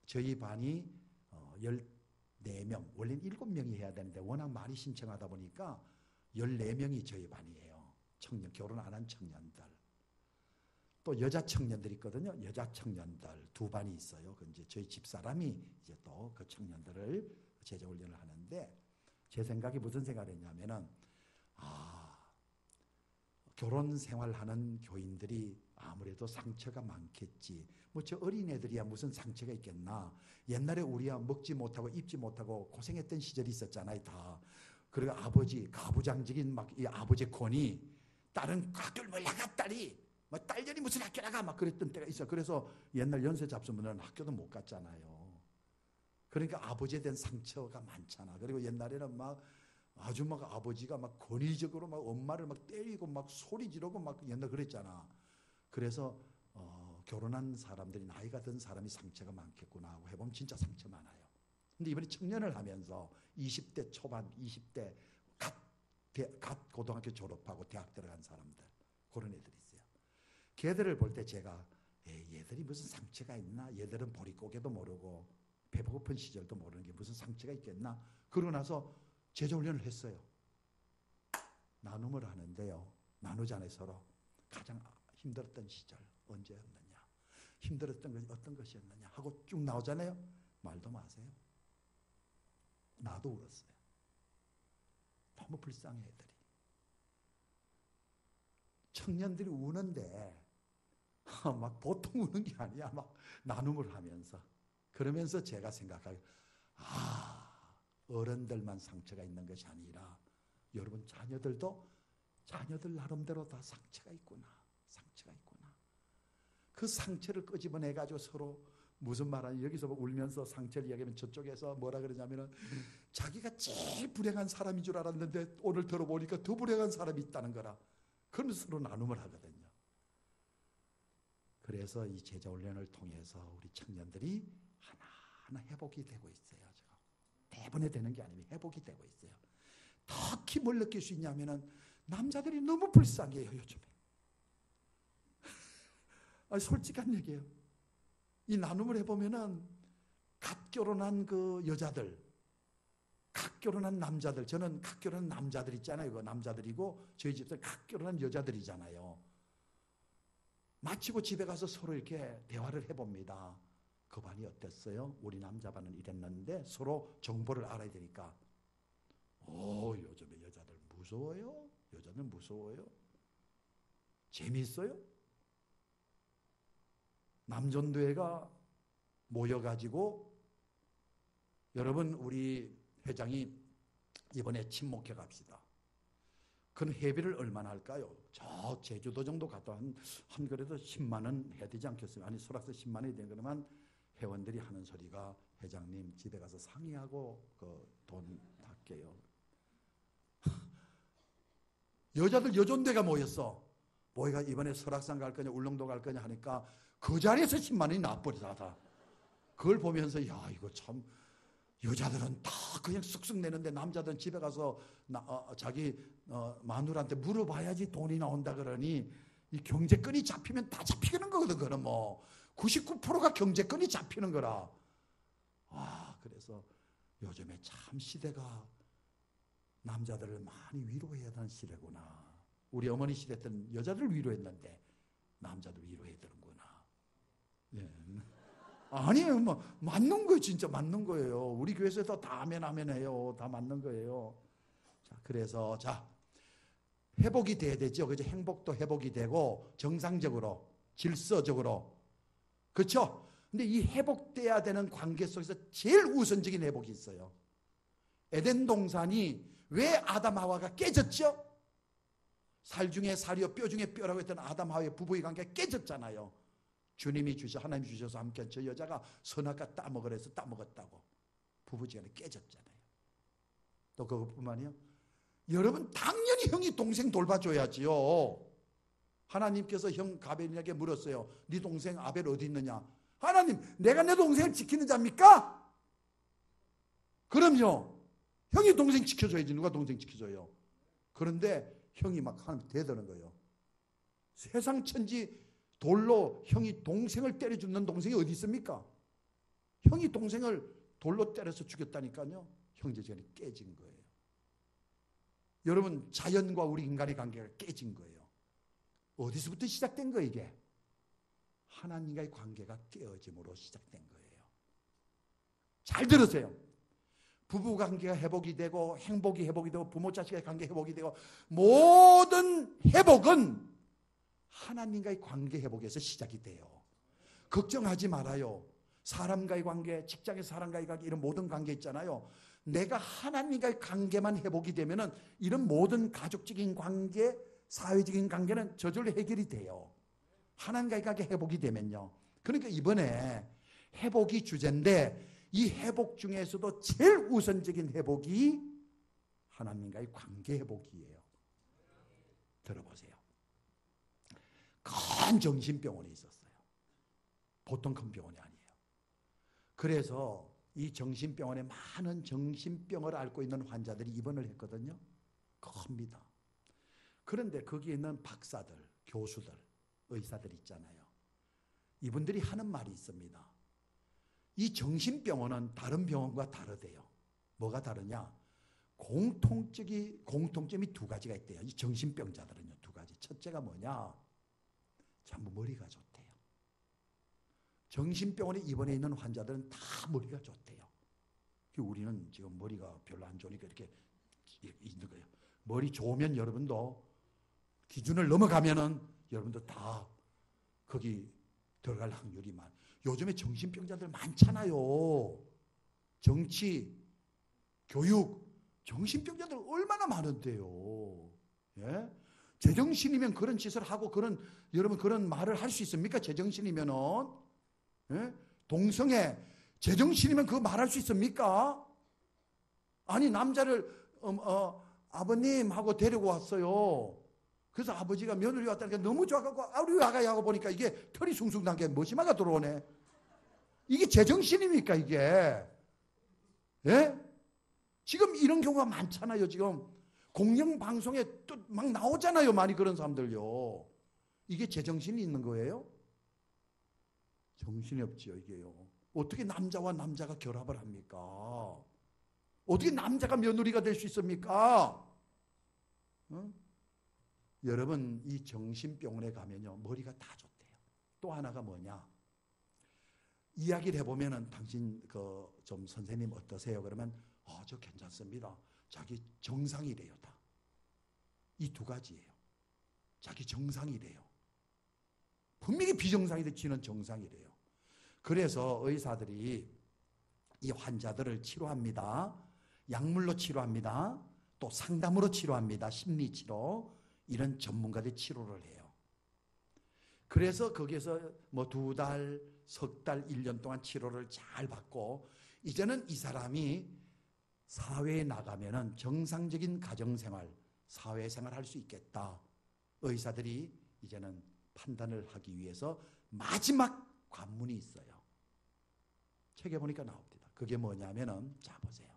저희 반이 14명, 원래는 7명이 해야 되는데 워낙 많이 신청하다 보니까 14명이 저희 반이에요. 청년, 결혼 안 한 청년들. 또 여자 청년들이 있거든요. 여자 청년들 2반이 있어요. 그 이제 저희 집사람이 이제 또 그 청년들을 제자훈련을 하는데, 제 생각이 무슨 생각을 했냐면은, 결혼 생활하는 교인들이 아무래도 상처가 많겠지. 뭐 저 어린애들이야 무슨 상처가 있겠나. 옛날에 우리야 먹지 못하고 입지 못하고 고생했던 시절이 있었잖아요, 다. 그리고 아버지, 가부장적인 막 이 아버지 권위, 다른 학교를 뭐 나갔다리, 뭐 딸년이 무슨 학교 나가 막 그랬던 때가 있어. 그래서 옛날 연세 잡수면은 학교도 못 갔잖아요. 그러니까 아버지에 대한 상처가 많잖아. 그리고 옛날에는 막 아주 막 아버지가 막 권위적으로 막 엄마를 막 때리고 막 소리 지르고 막 옛날 그랬잖아. 그래서 결혼한 사람들이, 나이가 든 사람이 상처가 많겠구나 하고 해보면 진짜 상처 많아요. 근데 이번에 청년을 하면서 20대 초반, 20대 갓 고등학교 졸업하고 대학 들어간 사람들, 그런 애들이 있어요. 걔들을 볼 때 제가 얘들이 무슨 상처가 있나? 얘들은 보릿고개도 모르고 배고픈 시절도 모르는 게 무슨 상처가 있겠나? 그러고 나서 제자훈련을 했어요. 나눔을 하는데요. 나누잖아요, 서로. 가장 힘들었던 시절 언제였느냐, 힘들었던 것이 어떤 것이었느냐 하고 쭉 나오잖아요. 말도 마세요. 나도 울었어요. 너무 불쌍해 애들이. 청년들이 우는데 막 보통 우는 게 아니야. 막 나눔을 하면서. 그러면서 제가 생각하기에 어른들만 상처가 있는 것이 아니라 여러분 자녀들도 자녀들 나름대로 다 상처가 있구나. 상처가 있구나. 그 상처를 끄집어내가지고 서로 무슨 말하냐, 여기서 울면서 상처를 이야기하면 저쪽에서 뭐라 그러냐면은 자기가 제일 불행한 사람인 줄 알았는데 오늘 들어보니까 더 불행한 사람이 있다는 거라. 그러면서 서로 나눔을 하거든요. 그래서 이 제자훈련을 통해서 우리 청년들이 하나하나 회복이 되고 있어요. 대번에 되는 게 아니면 회복이 되고 있어요. 특히 뭘 느낄 수 있냐면은 남자들이 너무 불쌍해요, 요즘에. 솔직한 얘기예요. 이 나눔을 해보면은 갓 결혼한 그 여자들, 갓 결혼한 남자들, 저는 갓 결혼한 남자들 있잖아요. 그 남자들이고 저희 집들 갓 결혼한 여자들이잖아요. 마치고 집에 가서 서로 이렇게 대화를 해봅니다. 그 반이 어땠어요? 우리 남자 반은 이랬는데 서로 정보를 알아야 되니까. 요즘에 여자들 무서워요? 여자들 무서워요? 재미있어요? 남전도회가 모여가지고 여러분 우리 회장이 이번에 친목회 갑시다. 그럼 회비를 얼마나 할까요? 저 제주도 정도 갔다 한 그래도 10만 원 해야 되지 않겠어요? 아니 설악서 10만 원이 되는 그러면 회원들이 하는 소리가 회장님 집에 가서 상의하고 그 돈 할게요. 여자들 여전대가 모였어. 뭐가 이번에 설악산 갈 거냐 울릉도 갈 거냐 하니까 그 자리에서 10만 원이 나버리다. 그걸 보면서 야 이거 참 여자들은 다 그냥 쑥쑥 내는데 남자들은 집에 가서 자기 마누라한테 물어봐야지 돈이 나온다 그러니 이 경제권이 잡히면 다 잡히는 거거든. 그는 뭐 99%가 경제권이 잡히는 거라. 그래서 요즘에 참 시대가 남자들을 많이 위로해야 하는 시대구나. 우리 어머니 시대 때는 여자들 위로했는데 남자들 위로해야 되는구나. 예. 아니에요. 뭐 맞는 거예요. 진짜 맞는 거예요. 우리 교회에서 다 아멘 해요. 다 맞는 거예요. 자, 그래서 회복이 돼야 되죠. 그죠? 행복도 회복이 되고 정상적으로 질서적으로. 그렇죠? 근데 이 회복돼야 되는 관계 속에서 제일 우선적인 회복이 있어요. 에덴 동산이 왜 아담 하와가 깨졌죠? 살 중에 살이요 뼈 중에 뼈라고 했던 아담 하와의 부부의 관계가 깨졌잖아요. 주님이 하나님이 주셔서 함께 저 여자가 선악과 따먹으라 해서 따먹었다고 부부지간에 깨졌잖아요. 또 그것뿐만이요. 여러분 당연히 형이 동생 돌봐줘야지요. 하나님께서 형 가벨에게 물었어요. 네 동생 아벨 어디 있느냐? 하나님 내가 내 동생을 지키는 자입니까? 그럼요. 형이 동생 지켜줘야지. 누가 동생 지켜줘요? 그런데 형이 막 하나님 대드는 거예요. 세상 천지 돌로 형이 동생을 때려 죽는 동생이 어디 있습니까? 형이 동생을 돌로 때려서 죽였다니까요. 형제지간이 깨진 거예요. 여러분 자연과 우리 인간의 관계가 깨진 거예요. 어디서부터 시작된 거예요 이게? 하나님과의 관계가 깨어짐으로 시작된 거예요. 잘 들으세요. 부부관계가 회복이 되고 행복이 회복이 되고 부모 자식의 관계 회복이 되고 모든 회복은 하나님과의 관계 회복에서 시작이 돼요. 걱정하지 말아요. 사람과의 관계, 직장에서 사람과의 관계 이런 모든 관계 있잖아요. 내가 하나님과의 관계만 회복이 되면은 이런 모든 가족적인 관계, 사회적인 관계는 저절로 해결이 돼요. 하나님과의 관계 회복이 되면요. 그러니까 이번에 회복이 주제인데 이 회복 중에서도 제일 우선적인 회복이 하나님과의 관계 회복이에요. 들어보세요. 큰 정신병원에 있었어요. 보통 큰 병원이 아니에요. 그래서 이 정신병원에 많은 정신병을 앓고 있는 환자들이 입원을 했거든요. 큽니다. 그런데 거기에 있는 박사들, 교수들, 의사들 있잖아요. 이분들이 하는 말이 있습니다. 이 정신병원은 다른 병원과 다르대요. 뭐가 다르냐? 공통점이 두 가지가 있대요. 이 정신병자들은요, 두 가지. 첫째가 뭐냐? 전부 머리가 좋대요. 정신병원에 입원해 있는 환자들은 다 머리가 좋대요. 우리는 지금 머리가 별로 안 좋으니까 이렇게 있는 거예요. 머리 좋으면 여러분도 기준을 넘어가면은 여러분도 다 거기 들어갈 확률이 많아요. 요즘에 정신병자들 많잖아요. 정치, 교육, 정신병자들 얼마나 많은데요. 예? 제정신이면 그런 짓을 하고 여러분 그런 말을 할 수 있습니까? 제정신이면은 예? 동성애 제정신이면 그거 말할 수 있습니까? 아니 남자를 아버님 하고 데리고 왔어요. 그래서 아버지가 며느리 왔다니까 너무 좋아갖고 우리 아가야 하고 보니까 이게 털이 숭숭 난 게 머지마가 들어오네. 이게 제정신입니까 이게? 예? 지금 이런 경우가 많잖아요. 지금 공영방송에 또 막 나오잖아요. 많이 그런 사람들요. 이게 제정신이 있는 거예요? 정신이 없지요 이게요. 어떻게 남자와 남자가 결합을 합니까? 어떻게 남자가 며느리가 될 수 있습니까? 어? 여러분 이 정신병원에 가면요 머리가 다 좋대요. 또 하나가 뭐냐? 이야기를 해보면은 당신 좀 선생님 어떠세요? 그러면 저 괜찮습니다. 자기 정상이래요 다. 이 두 가지예요. 자기 정상이래요. 분명히 비정상인데 지는 정상이래요. 그래서 의사들이 이 환자들을 치료합니다. 약물로 치료합니다. 또 상담으로 치료합니다. 심리치료. 이런 전문가들이 치료를 해요. 그래서 거기에서 뭐 2달, 석 달, 1년 동안 치료를 잘 받고 이제는 이 사람이 사회에 나가면은 정상적인 가정생활, 사회생활 할 수 있겠다. 의사들이 이제는 판단을 하기 위해서 마지막 관문이 있어요. 책에 보니까 나옵니다. 그게 뭐냐면은 자 보세요.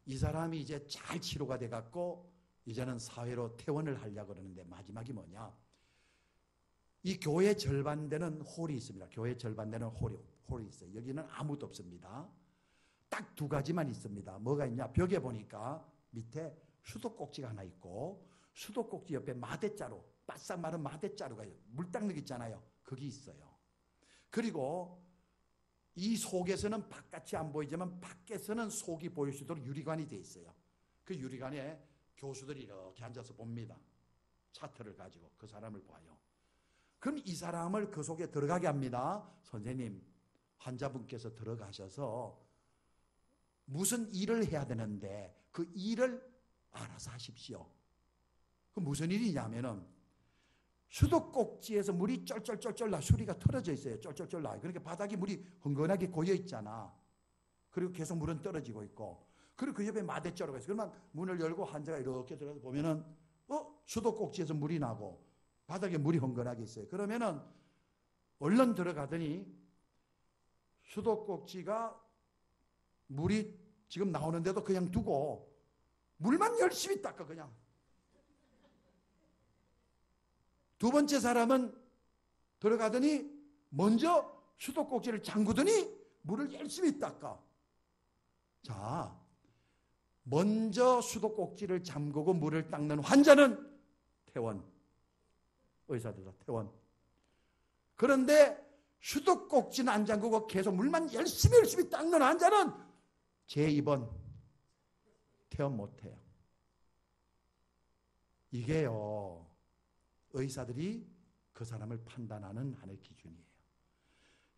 이 사람이 이제 잘 치료가 돼 갖고 이제는 사회로 퇴원을 하려고 그러는데 마지막이 뭐냐? 이 교회 절반 되는 홀이 있습니다. 교회 절반 되는 홀이 있어요. 여기는 아무도 없습니다. 딱 2가지만 있습니다. 뭐가 있냐? 벽에 보니까 밑에 수도꼭지가 하나 있고 수도꼭지 옆에 마대자루, 바싹 마른 마대자루가 물 닦는 거 있잖아요. 거기 있어요. 그리고 이 속에서는 바깥이 안 보이지만 밖에서는 속이 보일 수 있도록 유리관이 돼 있어요. 그 유리관에 교수들이 이렇게 앉아서 봅니다. 차트를 가지고 그 사람을 봐요. 그럼 이 사람을 그 속에 들어가게 합니다. 선생님, 환자분께서 들어가셔서 무슨 일을 해야 되는데 그 일을 알아서 하십시오. 그 무슨 일이냐면은 수도꼭지에서 물이 쩔쩔쩔쩔 나 수리가 틀어져 있어요. 쩔쩔쩔 나. 그러니까 바닥에 물이 흥건하게 고여 있잖아. 그리고 계속 물은 떨어지고 있고. 그리고 그 옆에 마대자루가 있어요. 그러면 문을 열고 환자가 이렇게 들어가서 보면은 수도꼭지에서 물이 나고 바닥에 물이 흥건하게 있어요. 그러면은 얼른 들어가더니 수도꼭지가 물이 지금 나오는데도 그냥 두고 물만 열심히 닦아 그냥. 두 번째 사람은 들어가더니 먼저 수도꼭지를 잠그더니 물을 열심히 닦아. 자, 먼저 수도꼭지를 잠그고 물을 닦는 환자는 퇴원. 의사들 다 퇴원. 그런데 수도꼭지는 안 잠그고 계속 물만 열심히 닦는 환자는 제2번 퇴원 못해요. 이게요. 의사들이 그 사람을 판단하는 하나의 기준이에요.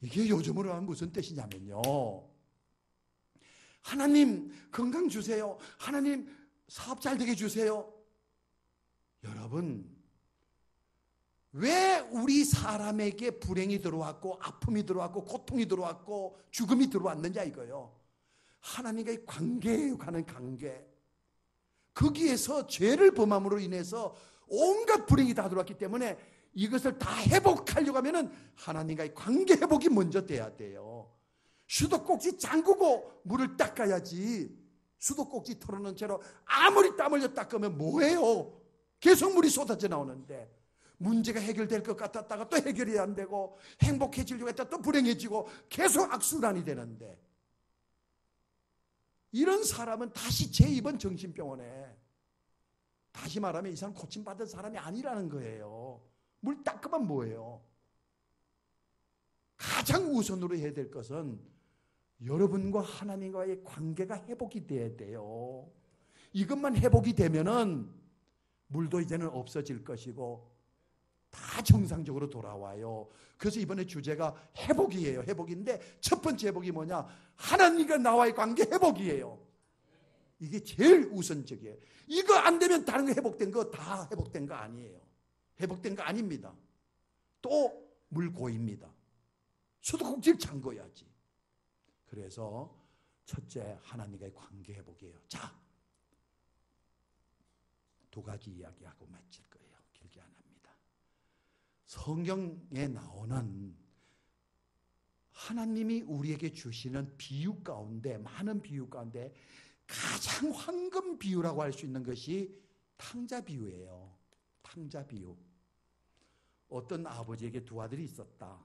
이게 요즘으로 하면 무슨 뜻이냐면요. 하나님 건강 주세요. 하나님 사업 잘 되게 주세요. 여러분 왜 우리 사람에게 불행이 들어왔고 아픔이 들어왔고 고통이 들어왔고 죽음이 들어왔느냐 이거요. 하나님과의 관계에 관한 관계. 거기에서 죄를 범함으로 인해서 온갖 불행이 다 들어왔기 때문에 이것을 다 회복하려고 하면은 하나님과의 관계 회복이 먼저 돼야 돼요. 수도꼭지 잠그고 물을 닦아야지. 수도꼭지 털어놓은 채로 아무리 땀 흘려 닦으면 뭐해요? 계속 물이 쏟아져 나오는데 문제가 해결될 것 같았다가 또 해결이 안 되고 행복해지려고 했다가 또 불행해지고 계속 악순환이 되는데 이런 사람은 다시 제2번 정신병원에 다시 말하면 이 사람 고침받은 사람이 아니라는 거예요. 물 닦으면 뭐예요? 가장 우선으로 해야 될 것은 여러분과 하나님과의 관계가 회복이 돼야 돼요. 이것만 회복이 되면은 물도 이제는 없어질 것이고 다 정상적으로 돌아와요. 그래서 이번에 주제가 회복이에요. 회복인데 첫 번째 회복이 뭐냐? 하나님과 나와의 관계 회복이에요. 이게 제일 우선적이에요. 이거 안 되면 다른 거 회복된 거 다 회복된 거 아니에요. 회복된 거 아닙니다. 또 물고입니다. 수도꼭지를 잠궈야지. 그래서 첫째 하나님과의 관계 회복이에요. 자, 2가지 이야기하고 마칠 거예요. 성경에 나오는 하나님이 우리에게 주시는 비유 가운데, 많은 비유 가운데 가장 황금 비유라고 할 수 있는 것이 탕자 비유예요. 탕자 비유. 어떤 아버지에게 두 아들이 있었다.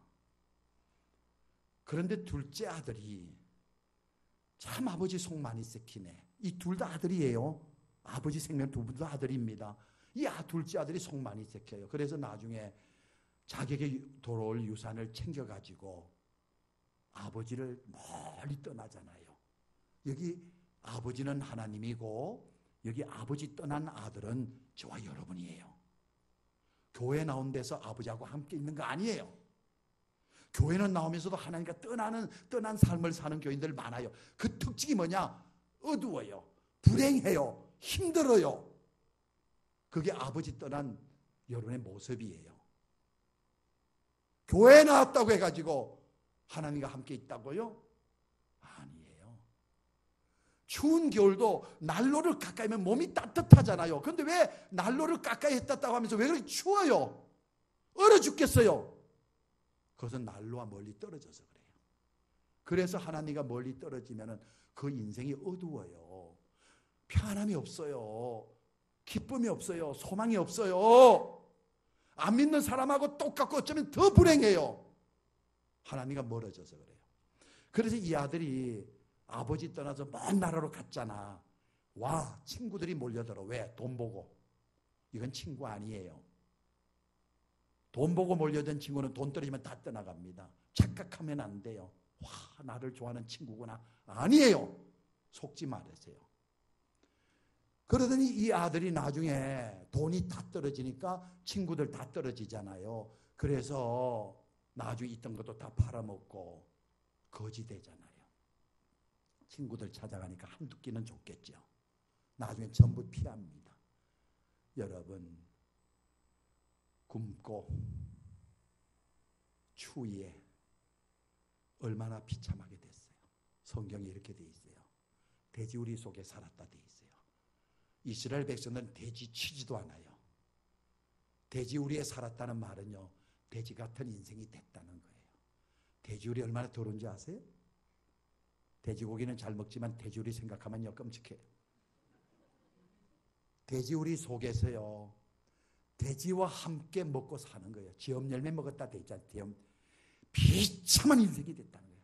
그런데 둘째 아들이 참 아버지 속 많이 썩히네. 이 둘 다 아들이에요. 아버지 생명 두 분 다 아들입니다. 이 둘째 아들이 속 많이 썩혀요. 그래서 나중에 자기에게 돌아올 유산을 챙겨가지고 아버지를 멀리 떠나잖아요. 여기 아버지는 하나님이고 여기 아버지 떠난 아들은 저와 여러분이에요. 교회 나온 데서 아버지하고 함께 있는 거 아니에요. 교회는 나오면서도 하나님과 떠난 삶을 사는 교인들 많아요. 그 특징이 뭐냐? 어두워요. 불행해요. 힘들어요. 그게 아버지 떠난 여러분의 모습이에요. 교회에 나왔다고 해가지고 하나님과 함께 있다고요? 아니에요. 추운 겨울도 난로를 가까이 하면 몸이 따뜻하잖아요. 그런데 왜 난로를 가까이 했다고 하면서 왜 그렇게 추워요? 얼어 죽겠어요. 그것은 난로와 멀리 떨어져서 그래요. 그래서 하나님과 멀리 떨어지면 그 인생이 어두워요. 평안함이 없어요. 기쁨이 없어요. 소망이 없어요. 안 믿는 사람하고 똑같고 어쩌면 더 불행해요. 하나님과 멀어져서 그래요. 그래서 이 아들이 아버지 떠나서 먼 나라로 갔잖아. 와, 친구들이 몰려들어. 왜? 돈 보고. 이건 친구 아니에요. 돈 보고 몰려든 친구는 돈 떨어지면 다 떠나갑니다. 착각하면 안 돼요. 와, 나를 좋아하는 친구구나. 아니에요. 속지 말으세요. 그러더니 이 아들이 나중에 돈이 다 떨어지니까 친구들 다 떨어지잖아요. 그래서 나중에 있던 것도 다 팔아먹고 거지 되잖아요. 친구들 찾아가니까 한두 끼는 줬겠죠. 나중에 전부 피합니다. 여러분, 굶고 추위에 얼마나 비참하게 됐어요. 성경에 이렇게 돼 있어요. 돼지우리 속에 살았다 돼 있어요. 이스라엘 백성들은 돼지 치지도 않아요. 돼지우리에 살았다는 말은요, 돼지 같은 인생이 됐다는 거예요. 돼지우리 얼마나 더러운지 아세요? 돼지고기는 잘 먹지만 돼지우리 생각하면요 끔찍해요. 돼지우리 속에서요 돼지와 함께 먹고 사는 거예요. 지엄 열매 먹었다 돼 있잖아요. 비참한 인생이 됐다는 거예요.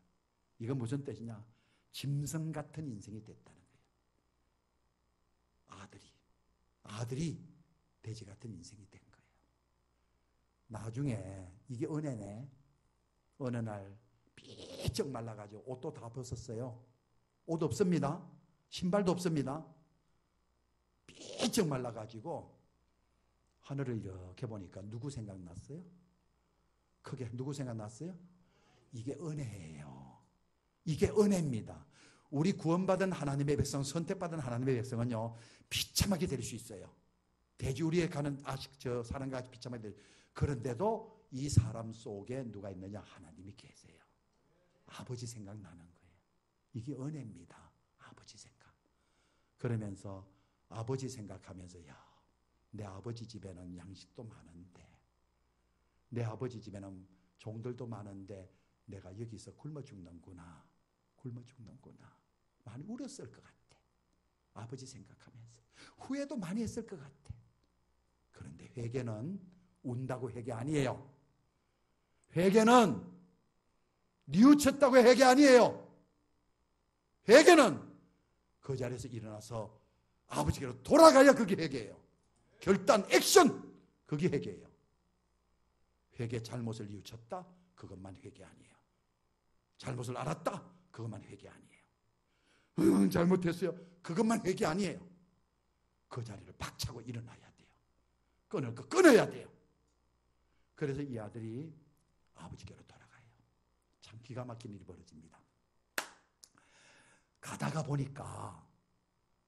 이건 무슨 뜻이냐? 짐승 같은 인생이 됐다는 거예요. 아들이 돼지 같은 인생이 된 거예요. 나중에 이게 은혜네. 어느 날 삐쩍 말라가지고 옷도 다 벗었어요. 옷 없습니다. 신발도 없습니다. 삐쩍 말라가지고 하늘을 이렇게 보니까 누구 생각났어요? 크게 누구 생각났어요? 이게 은혜예요. 이게 은혜입니다. 우리 구원받은 하나님의 백성, 선택받은 하나님의 백성은요 비참하게 될 수 있어요. 돼지우리에 가는 저 사람과 같이 비참하게 될. 그런데도 이 사람 속에 누가 있느냐? 하나님이 계세요. 아버지 생각나는 거예요. 이게 은혜입니다. 아버지 생각. 그러면서 아버지 생각하면서 내 아버지 집에는 양식도 많은데, 내 아버지 집에는 종들도 많은데 내가 여기서 굶어 죽는구나. 많이 울었을 것 같아. 아버지 생각하면서. 후회도 많이 했을 것 같아. 그런데 회개는 운다고 회개 아니에요. 회개는 뉘우쳤다고 회개 아니에요. 회개는 그 자리에서 일어나서 아버지께로 돌아가야 그게 회개예요. 결단, 액션, 그게 회개예요. 회개, 잘못을 뉘우쳤다? 그것만 회개 아니에요. 잘못을 알았다? 그것만 회개 아니에요. 잘못했어요. 그것만 회개 아니에요. 그 자리를 박차고 일어나야 돼요. 끊을 거 끊어야 돼요. 그래서 이 아들이 아버지께로 돌아가요. 참 기가 막힌 일이 벌어집니다. 가다가 보니까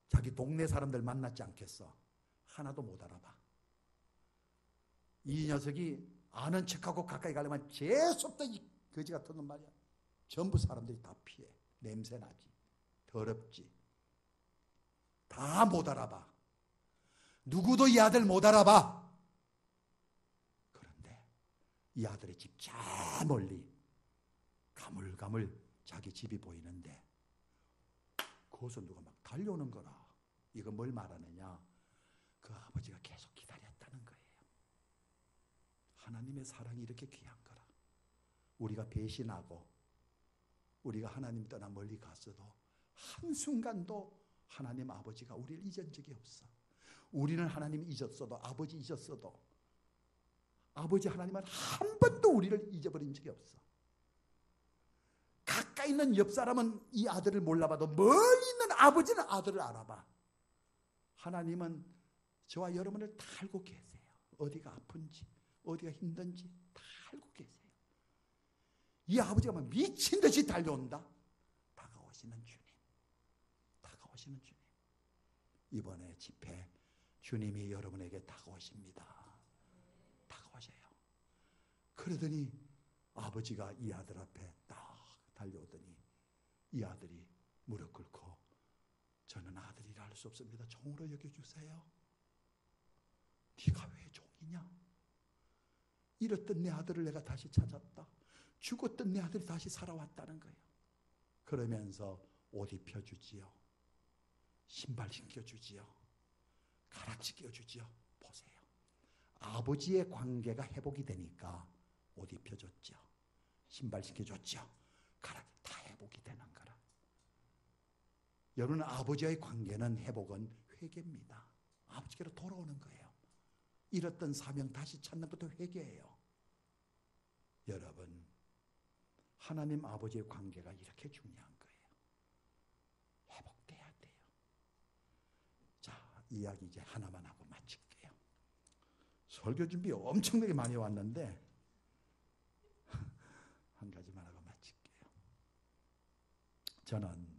자기 동네 사람들 만났지 않겠어. 하나도 못 알아봐. 이 녀석이 아는 척하고 가까이 가려면 재수없다 이 거지 같은 놈 말이야. 전부 사람들이 다 피해. 냄새나지. 더럽지. 다 못 알아봐. 누구도 이 아들 못 알아봐. 그런데 이 아들의 집 저 멀리 가물가물 자기 집이 보이는데 거기서 누가 막 달려오는 거라. 이거 뭘 말하느냐? 그 아버지가 계속 기다렸다는 거예요. 하나님의 사랑이 이렇게 귀한 거라. 우리가 배신하고 우리가 하나님 떠나 멀리 갔어도 한순간도 하나님 아버지가 우리를 잊은 적이 없어. 우리는 하나님 잊었어도 아버지 잊었어도 아버지 하나님은 한 번도 우리를 잊어버린 적이 없어. 가까이 있는 옆 사람은 이 아들을 몰라봐도 멀리 있는 아버지는 아들을 알아봐. 하나님은 저와 여러분을 다 알고 계세요. 어디가 아픈지 어디가 힘든지 다 알고 계세요. 이 아버지가 막 미친 듯이 달려온다. 다가오시는 주님. 다가오시는 주님. 이번에 집회 주님이 여러분에게 다가오십니다. 다가오셔요. 그러더니 아버지가 이 아들 앞에 딱 달려오더니 이 아들이 무릎 꿇고 저는 아들이라 할 수 없습니다. 종으로 여겨주세요. 네가 왜 종이냐? 잃었던 내 아들을 내가 다시 찾았다. 죽었던 내 아들이 다시 살아왔다는 거예요. 그러면서 옷 입혀주지요. 신발 신겨주지요. 가락지 끼워주지요. 보세요. 아버지의 관계가 회복이 되니까 옷 입혀줬죠. 신발 신겨줬죠. 가락지 다 회복이 되는 거라. 여러분 아버지와의 관계는 회복은 회개입니다. 아버지께로 돌아오는 거예요. 잃었던 사명 다시 찾는 것도 회개예요. 여러분 하나님 아버지의 관계가 이렇게 중요한 거예요. 회복돼야 돼요. 자, 이야기 이제 하나만 하고 마칠게요. 설교 준비 엄청나게 많이 왔는데 한 가지만 하고 마칠게요. 저는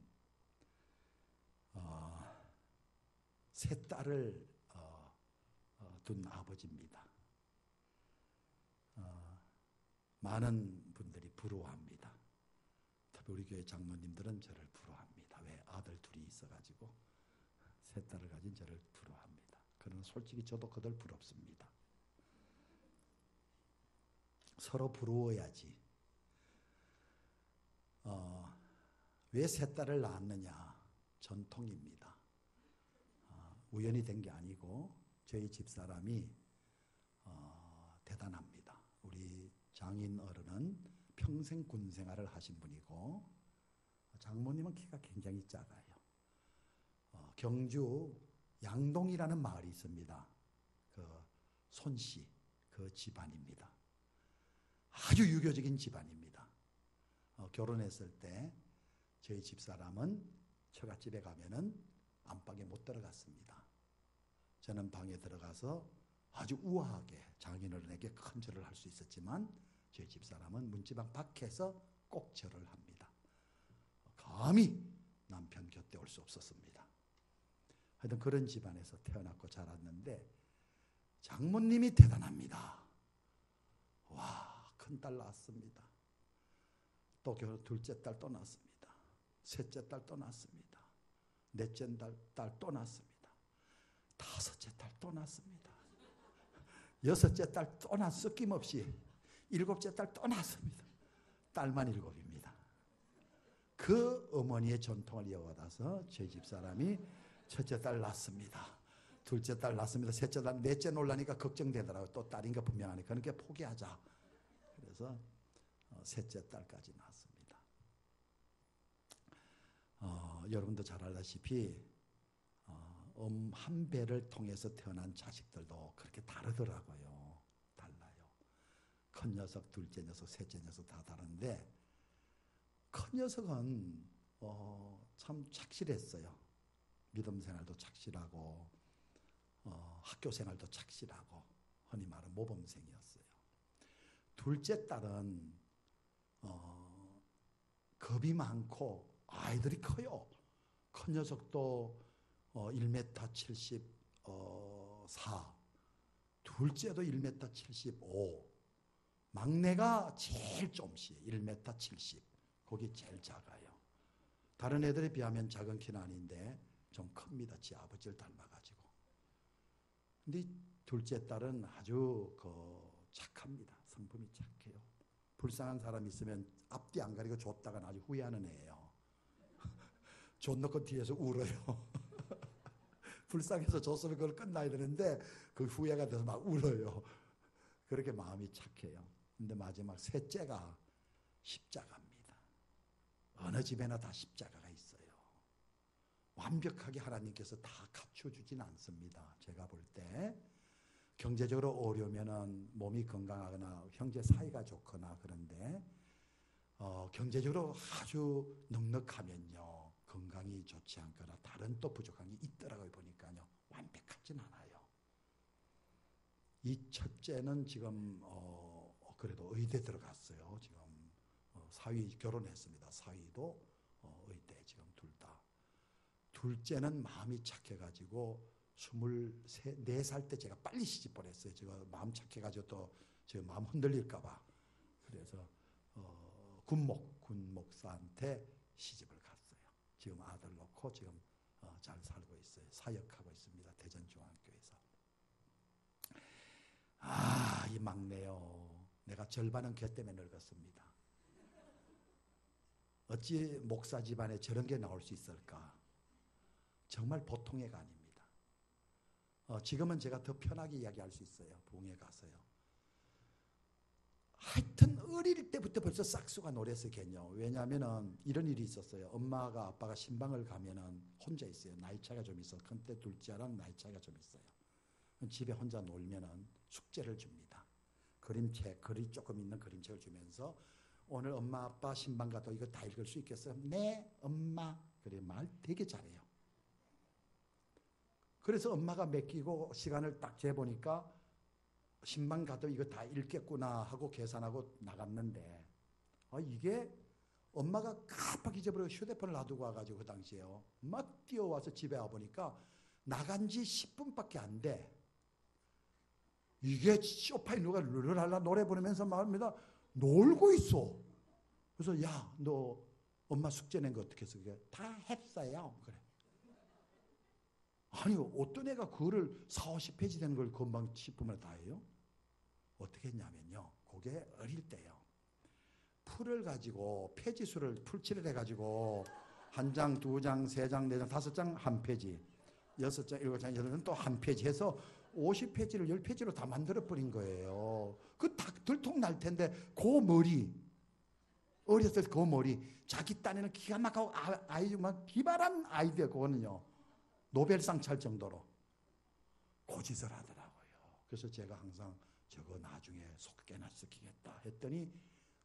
세 딸을 둔 아버지입니다. 많은 분들이 부러워합니다. 특히 우리 교회 장로님들은 저를 부러워합니다. 왜? 아들 둘이 있어가지고 세 딸을 가진 저를 부러워합니다. 그러나 솔직히 저도 그들 부럽습니다. 서로 부러워야지. 왜 세 딸을 낳았느냐? 전통입니다. 우연히 된 게 아니고 저희 집사람이 대단합니다. 우리 장인 어른은 평생 군 생활을 하신 분이고 장모님은 키가 굉장히 작아요. 경주 양동이라는 마을이 있습니다. 그 손씨 그 집안입니다. 아주 유교적인 집안입니다. 결혼했을 때 저희 집사람은 처갓집에 가면은 안방에 못 들어갔습니다. 저는 방에 들어가서 아주 우아하게 장인어른에게 큰 절을 할 수 있었지만 저희 집사람은 문지방 밖에서 꼭 절을 합니다. 감히 남편 곁에 올 수 없었습니다. 하여튼 그런 집안에서 태어났고 자랐는데 장모님이 대단합니다. 와, 큰딸 낳았습니다. 또 둘째 딸 또 낳았습니다. 셋째 딸 또 낳았습니다. 넷째 딸 또 낳았습니다. 다섯째 딸 또 낳았습니다. 여섯째 딸 또 낳았 섞임없이 일곱째 딸 또 낳았습니다. 딸만 7입니다. 그 어머니의 전통을 이어받아서 저희 집사람이 첫째 딸 낳습니다. 둘째 딸 낳습니다. 셋째 딸, 넷째 놀라니까 걱정되더라고요. 또 딸인 거 분명하니까. 그러니까 포기하자. 그래서 셋째 딸까지 낳았습니다. 여러분도 잘 알다시피 한 배를 통해서 태어난 자식들도 그렇게 다르더라고요. 달라요. 큰 녀석, 둘째 녀석, 셋째 녀석 다 다른데 큰 녀석은 참 착실했어요. 믿음 생활도 착실하고 학교 생활도 착실하고 흔히 말하는 모범생이었어요. 둘째 딸은 겁이 많고 아이들이 커요. 큰 녀석도 1m 74, 둘째도 1m 75, 막내가 제일 좀씩 1m 70, 거기 제일 작아요. 다른 애들에 비하면 작은 키는 아닌데 좀 큽니다. 지 아버지를 닮아가지고. 근데 둘째 딸은 아주 착합니다. 성품이 착해요. 불쌍한 사람 있으면 앞뒤 안 가리고 줬다가 나중에 후회하는 애예요. 줬놓고 뒤에서 울어요. 불쌍해서 줬으면 그걸 끝나야 되는데 그 후회가 돼서 막 울어요. 그렇게 마음이 착해요. 근데 마지막 셋째가 십자가입니다. 어느 집에나 다 십자가가 있어요. 완벽하게 하나님께서 다 갖춰주진 않습니다. 제가 볼 때 경제적으로 어려우면은 몸이 건강하거나 형제 사이가 좋거나 그런데 경제적으로 아주 넉넉하면요 건강이 좋지 않거나 다른 또 부족한 게 있더라고요. 보니까요 완벽하진 않아요. 이 첫째는 지금 그래도 의대 들어갔어요. 지금 사위 결혼했습니다. 사위도 의대 지금 둘 다. 둘째는 마음이 착해가지고 24살 때 제가 빨리 시집 보냈어요. 제가 마음 착해가지고 또 제가 마음 흔들릴까봐. 그래서 군 목사한테 시집을 갔어요. 지금 아들 놓고 지금 잘 살고 있어요. 사역하고 있습니다. 대전중앙교회에서. 이 막내요. 내가 절반은 걔 때문에 늙었습니다. 어찌 목사 집안에 저런 게 나올 수 있을까? 정말 보통의 애가 아닙니다. 지금은 제가 더 편하게 이야기할 수 있어요. 부흥회 가서요. 하여튼 어릴 때부터 벌써 싹수가 노랬어요. 걔요. 왜냐하면 이런 일이 있었어요. 엄마가 아빠가 신방을 가면은 혼자 있어요. 나이 차이가 좀 있어. 큰때 둘째랑 나이 차이가 좀 있어요. 집에 혼자 놀면은 숙제를 줍니다. 그림책, 글이 조금 있는 그림책을 주면서 오늘 엄마 아빠 신방 가도 이거 다 읽을 수 있겠어요? 네 엄마. 그래 말 되게 잘해요. 그래서 엄마가 맡기고 시간을 딱 재보니까 신방 가도 이거 다 읽겠구나 하고 계산하고 나갔는데 이게 엄마가 깜빡 잊어버리고 휴대폰을 놔두고 와가지고 그 당시에요. 막 뛰어와서 집에 와보니까 나간 지 10분밖에 안 돼. 이게 소파에 누가 룰루랄라 노래 부르면서 말입니다. 놀고 있어. 그래서 야, 너 엄마 숙제 낸 거 어떻게 했어? 그게 다 했어요. 그래. 아니 어떤 애가 그거를 40-50페이지 되는 걸 금방 10분만에 다 해요? 어떻게 했냐면요. 그게 어릴 때요. 풀을 가지고 페이지 수를 풀칠을 해가지고 한 장, 두 장, 세 장, 네 장, 다섯 장 한 페이지, 6장, 7장, 8장 또 한 페이지 해서 50페이지를 10페이지로 다 만들어 버린 거예요. 그 다 들통 날 텐데 그 머리 어렸을 때 그 머리 자기 딴에는 기가 막히고 막 기발한 아이디어 그거는요. 노벨상 찰 정도로 고짓을 하더라고요. 그래서 제가 항상 저거 나중에 속개나 시키겠다 했더니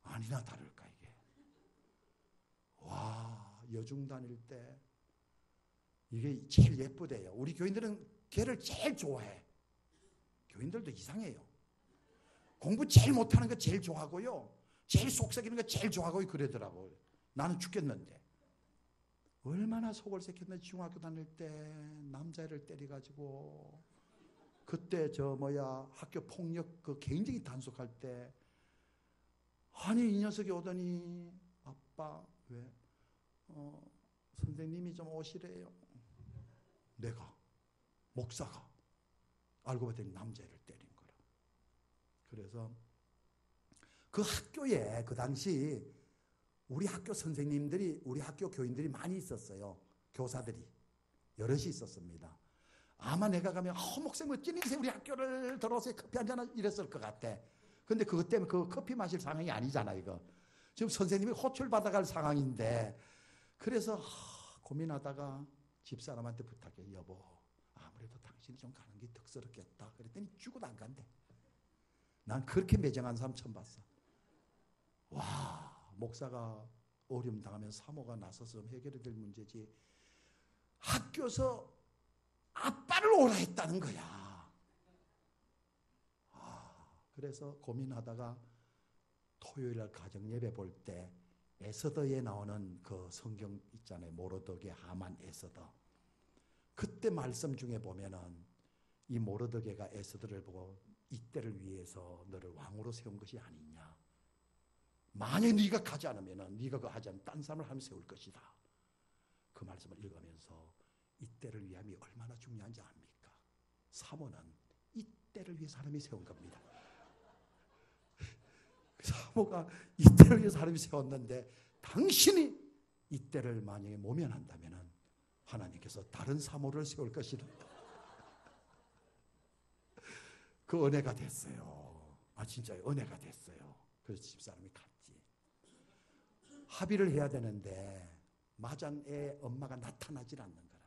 아니나 다를까 이게. 와 여중 다닐 때 이게 제일 예쁘대요. 우리 교인들은 걔를 제일 좋아해. 교인들도 이상해요. 공부 제일 못하는 거 제일 좋아하고요. 제일 속삭이는 거 제일 좋아하고 그러더라고요. 나는 죽겠는데. 얼마나 속을 새겼는지 중학교 다닐 때 남자애를 때려가지고 그때 학교 폭력 그 개인적인 단속할 때 아니 이 녀석이 오더니 아빠 왜 선생님이 좀 오시래요. 내가 목사가 알고 봤더니 남자애를 때린 거라. 그래서 그 학교에 그 당시 우리 학교 선생님들이 우리 학교 교인들이 많이 있었어요. 교사들이 여럿이 있었습니다. 아마 내가 가면 목사님 어쩐 일이세요? 우리 학교를 들어오세요. 커피 한잔 이랬을 것 같아. 근데 그것 때문에 그 커피 마실 상황이 아니잖아 이거. 지금 선생님이 호출 받아갈 상황인데 그래서 고민하다가 집사람한테 부탁해. 여보 아무래도 당신이 좀 가는 게 덕스럽겠다. 그랬더니 죽어도 안 간대. 난 그렇게 매정한 사람 처음 봤어. 와 목사가 어려움 당하면 사모가 나서서 해결이 될 문제지 학교에서 아빠를 오라 했다는 거야. 그래서 고민하다가 토요일날 가정예배 볼 때 에서더에 나오는 그 성경 있잖아요. 모로덕의 하만 에서더. 그때 말씀 중에 보면은 이 모로덕이가 에서더를 보고 이때를 위해서 너를 왕으로 세운 것이 아니냐. 만약 네가 가지 않으면 네가 그거 하지 않으면 딴 사람을 하면 세울 것이다. 그 말씀을 읽으면서 이때를 위함이 얼마나 중요한지 압니까? 사모는 이때를 위해 사람이 세운 겁니다. 사모가 이때를 위해서 하나님이 세웠는데 당신이 이때를 만약에 모면한다면 하나님께서 다른 사모를 세울 것이라. 그 은혜가 됐어요. 진짜 은혜가 됐어요. 그래서 집사람이 갔지. 합의를 해야 되는데 마잔의 엄마가 나타나질 않는 거라.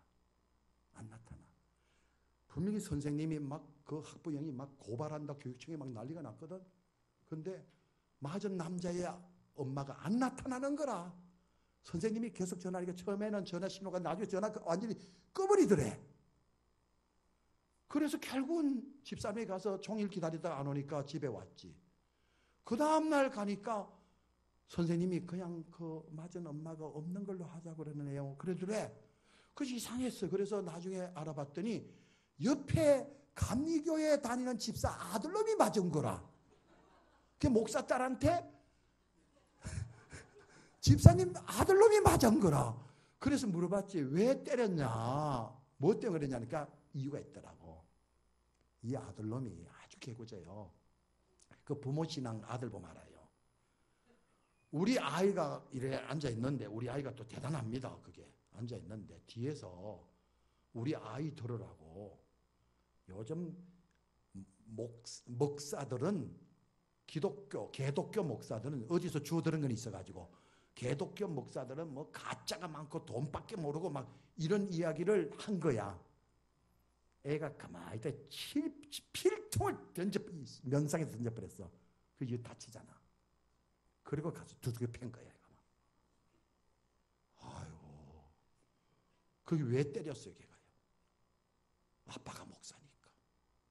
안 나타나. 분명히 선생님이 막 그 학부형이 막 고발한다, 교육청에 막 난리가 났거든. 근데 마잔 남자의 엄마가 안 나타나는 거라. 선생님이 계속 전화하니까 처음에는 전화 신호가 나중에 전화 완전히 꺼버리더래. 그래서 결국은 집사람이 가서 종일 기다리다가 안 오니까 집에 왔지. 그 다음날 가니까 선생님이 그냥 그 맞은 엄마가 없는 걸로 하자고 그러네요. 그러더래. 그래서 이상했어. 그래서 나중에 알아봤더니 옆에 감리교회 다니는 집사 아들놈이 맞은 거라. 그 목사 딸한테 집사님 아들놈이 맞은 거라. 그래서 물어봤지. 왜 때렸냐? 뭐 때문에 그랬냐니까 이유가 있더라고. 이 아들놈이 아주 개구져요. 그 부모 신앙 아들 보면 알아요. 우리 아이가 이래 앉아 있는데 우리 아이가 또 대단합니다. 그게 앉아 있는데 뒤에서 우리 아이 들으라고 요즘 목사들은 개독교 목사들은 어디서 주워 들은 건 있어가지고 개독교 목사들은 뭐 가짜가 많고 돈밖에 모르고 막 이런 이야기를 한 거야. 애가 가만히 있다 필통을 면상에 던져버렸어. 그게 다치잖아. 그리고 가서 두들겨 팬 거야. 애가 막. 아이고. 그게 왜 때렸어요, 걔가요? 아빠가 목사니까.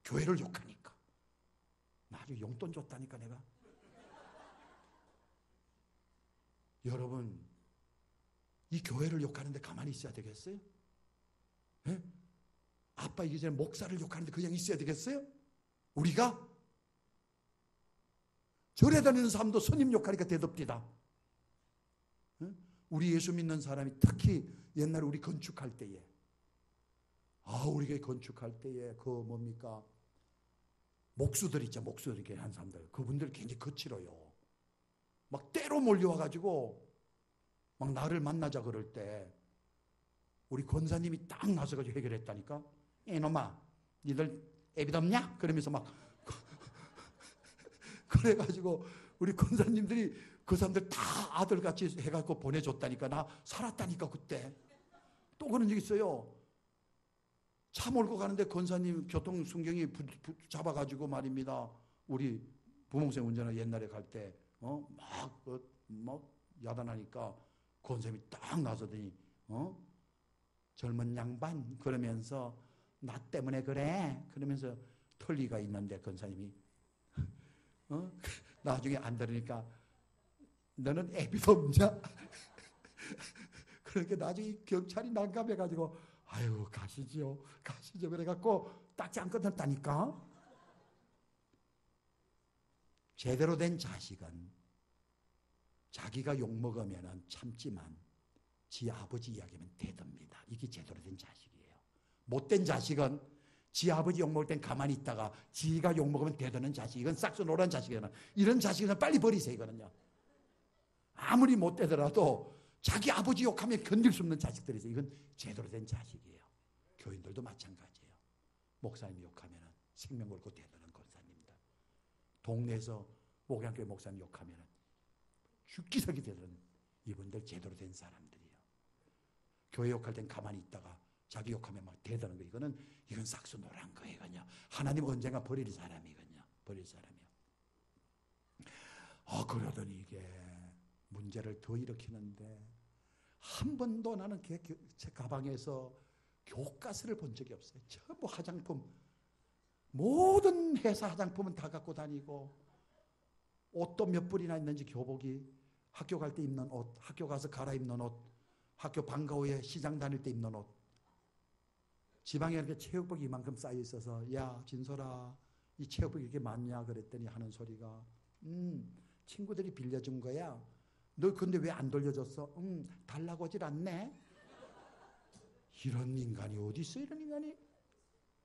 교회를 욕하니까. 나중에 용돈 줬다니까 내가. 여러분, 이 교회를 욕하는데 가만히 있어야 되겠어요? 예? 아빠 이기 전에 목사를 욕하는데 그냥 있어야 되겠어요? 우리가? 절에 다니는 사람도 스님 욕하니까 대덥디다. 예? 우리 예수 믿는 사람이 특히 옛날에 우리 건축할 때에 우리가 건축할 때에 그 뭡니까? 목수들 있죠. 목수들 이렇게 한 사람들. 그분들 굉장히 거칠어요. 막 때로 몰려와가지고 막 나를 만나자 그럴 때 우리 권사님이 딱 나서가지고 해결했다니까. 이놈아, 니들 애비 없냐? 그러면서 막 그래가지고 우리 권사님들이 그 사람들 다 아들같이 해갖고 보내줬다니까. 나 살았다니까 그때. 또 그런 적 있어요. 차 몰고 가는데 권사님 교통순경이 잡아가지고 말입니다. 우리 부몽생 운전을 옛날에 갈 때 막 야단하니까 권사님이 딱 나서더니 젊은 양반 그러면서 나 때문에 그래 그러면서 털리가 있는데 권사님이 나중에 안 들으니까 너는 애비도 없냐? 그러니까 나중에 경찰이 난감해가지고 아유 가시죠 그래갖고 딱지 안 끊었다니까. 제대로 된 자식은 자기가 욕먹으면 참지만 지 아버지 이야기하면 대듭니다. 이게 제대로 된 자식이에요. 못된 자식은 지 아버지 욕먹을 땐 가만히 있다가 지가 욕먹으면 대드는 자식. 이건 싹수 노란 자식이거든. 이런 자식은 빨리 버리세요. 이거는요. 아무리 못되더라도 자기 아버지 욕하면 견딜 수 없는 자식들이 있어요. 이건 제대로 된 자식이에요. 교인들도 마찬가지예요. 목사님 욕하면 생명 걸고 대드는 권사님들. 동네에서 목양교회 목사님 욕하면 죽기석이 되는 이분들 제대로 된 사람들이에요. 교회 욕할 땐 가만히 있다가 자기 욕하면 막 대드는 거. 이건 싹수 노란 거예요. 하나님 언젠가 버릴 사람이거든요. 버릴 사람이요. 그러더니 이게 문제를 더 일으키는데 한 번도 나는 제 가방에서 교과서를 본 적이 없어요. 전부 화장품, 모든 회사 화장품은 다 갖고 다니고 옷도 몇 벌이나 있는지 교복이, 학교 갈 때 입는 옷, 학교 가서 갈아입는 옷, 학교 방과 후에 시장 다닐 때 입는 옷. 지방에 이렇게 체육복이 이만큼 쌓여 있어서 야 진솔아 이 체육복이 이렇게 많냐 그랬더니 하는 소리가 친구들이 빌려준 거야. 너 근데 왜 안 돌려줬어? 달라고 하질 않네. 이런 인간이 어디 있어? 이런 인간이.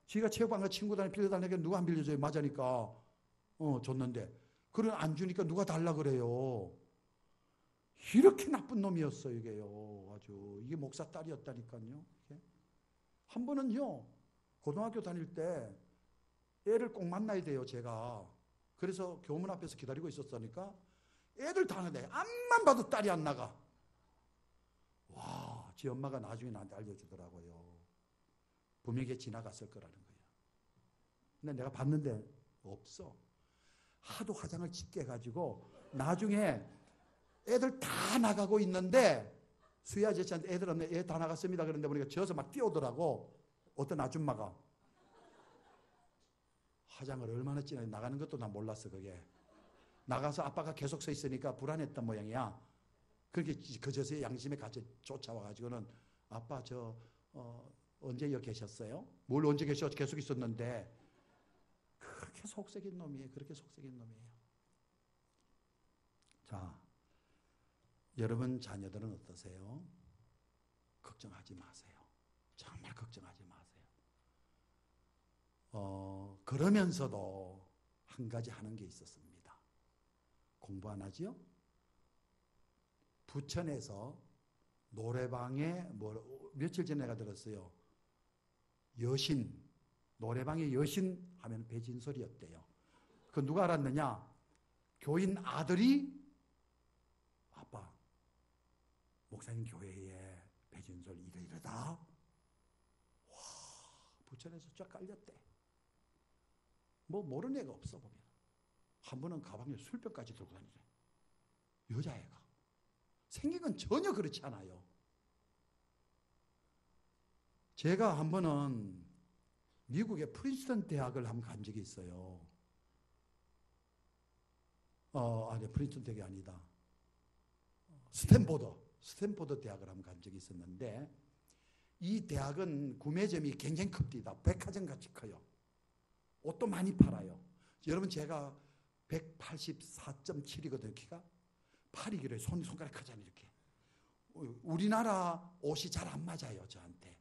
지가 체육방과 친구들한테 빌려달라니까 누가 안 빌려줘요? 맞으니까 줬는데 그래 안 주니까 누가 달라 그래요. 이렇게 나쁜 놈이었어요, 이게요. 아주 이게 목사 딸이었다니까요. 한 번은요, 고등학교 다닐 때 애를 꼭 만나야 돼요, 제가. 그래서 교문 앞에서 기다리고 있었으니까 애들 다 하는데 앞만 봐도 딸이 안 나가. 와, 지 엄마가 나중에 나한테 알려주더라고요. 분명히 지나갔을 거라는 거예요. 근데 내가 봤는데 없어. 하도 화장을 짙게 해가지고 나중에 애들 다 나가고 있는데 수희 아저씨한테 애들 없네, 애 다 나갔습니다. 그런데 우리가 저어서 막 뛰어오더라고. 어떤 아줌마가. 화장을 얼마나 진하게 나가는 것도 난 몰랐어. 그게 나가서 아빠가 계속 서 있으니까 불안했던 모양이야. 그렇게 그저서 양심에 같이 쫓아와가지고는 아빠 저 언제 여기 계셨어요? 뭘 언제 계셔? 계속 있었는데. 그렇게 속색인 놈이에요. 그렇게 속색인 놈이에요. 자, 여러분 자녀들은 어떠세요? 걱정하지 마세요. 정말 걱정하지 마세요. 그러면서도 한 가지 하는 게 있었습니다. 공부 안 하지요? 부천에서 노래방에 며칠 전에 내가 들었어요. 여신, 노래방의 여신 하면 배진설이었대요. 그 누가 알았느냐? 교인 아들이 아빠, 목사님 교회에 배진설 이러이러다. 와, 부천에서 쫙 깔렸대. 뭐 모르는 애가 없어 보면. 한 번은 가방에 술병까지 들고 다니래. 여자애가. 생긴 건 전혀 그렇지 않아요. 제가 한 번은 미국의 프린스턴 대학을 한번 간 적이 있어요. 아니 프린스턴 대학이 아니다. 스탠포드 대학을 한번 간 적이 있었는데 이 대학은 구매점이 굉장히 큽니다. 백화점 같이 커요. 옷도 많이 팔아요. 여러분 제가 184.7이거든요. 키가. 팔이 길어요. 손가락 크잖아요. 이렇게. 우리나라 옷이 잘 안 맞아요. 저한테.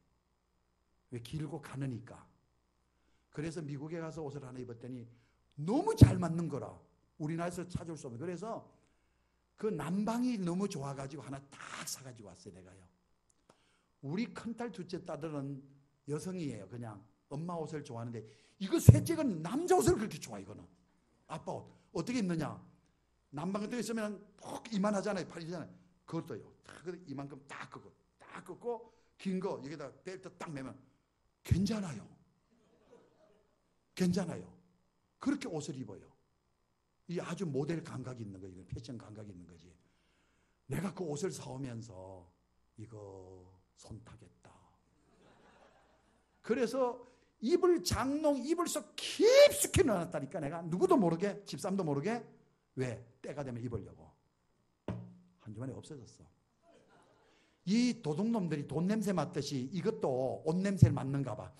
왜? 길고 가느니까. 그래서 미국에 가서 옷을 하나 입었더니 너무 잘 맞는 거라. 우리나라에서 찾을 수 없는. 그래서 그 남방이 너무 좋아가지고 하나 딱 사가지고 왔어요. 내가요. 우리 큰딸 둘째 딸들은 여성이에요. 그냥 엄마 옷을 좋아하는데 이거 셋째가 남자 옷을 그렇게 좋아해. 이거는 아빠 옷. 어떻게 입느냐? 남방 같은 거 있으면 푹 이만하잖아요. 팔이잖아요. 그것도요. 이만큼 딱 긋고 긴 거 여기다 벨트 딱 매면 괜찮아요. 그렇게 옷을 입어요. 이 아주 모델 감각이 있는 거지. 패션 감각이 있는 거지. 내가 그 옷을 사오면서 이거 손 타겠다. 그래서 이불 속 깊숙이 넣어놨다니까. 내가 누구도 모르게, 집사람도 모르게. 왜? 때가 되면 입으려고. 한 주만에 없어졌어. 이 도둑놈들이 돈 냄새 맡듯이 이것도 옷 냄새를 맡는가 봐.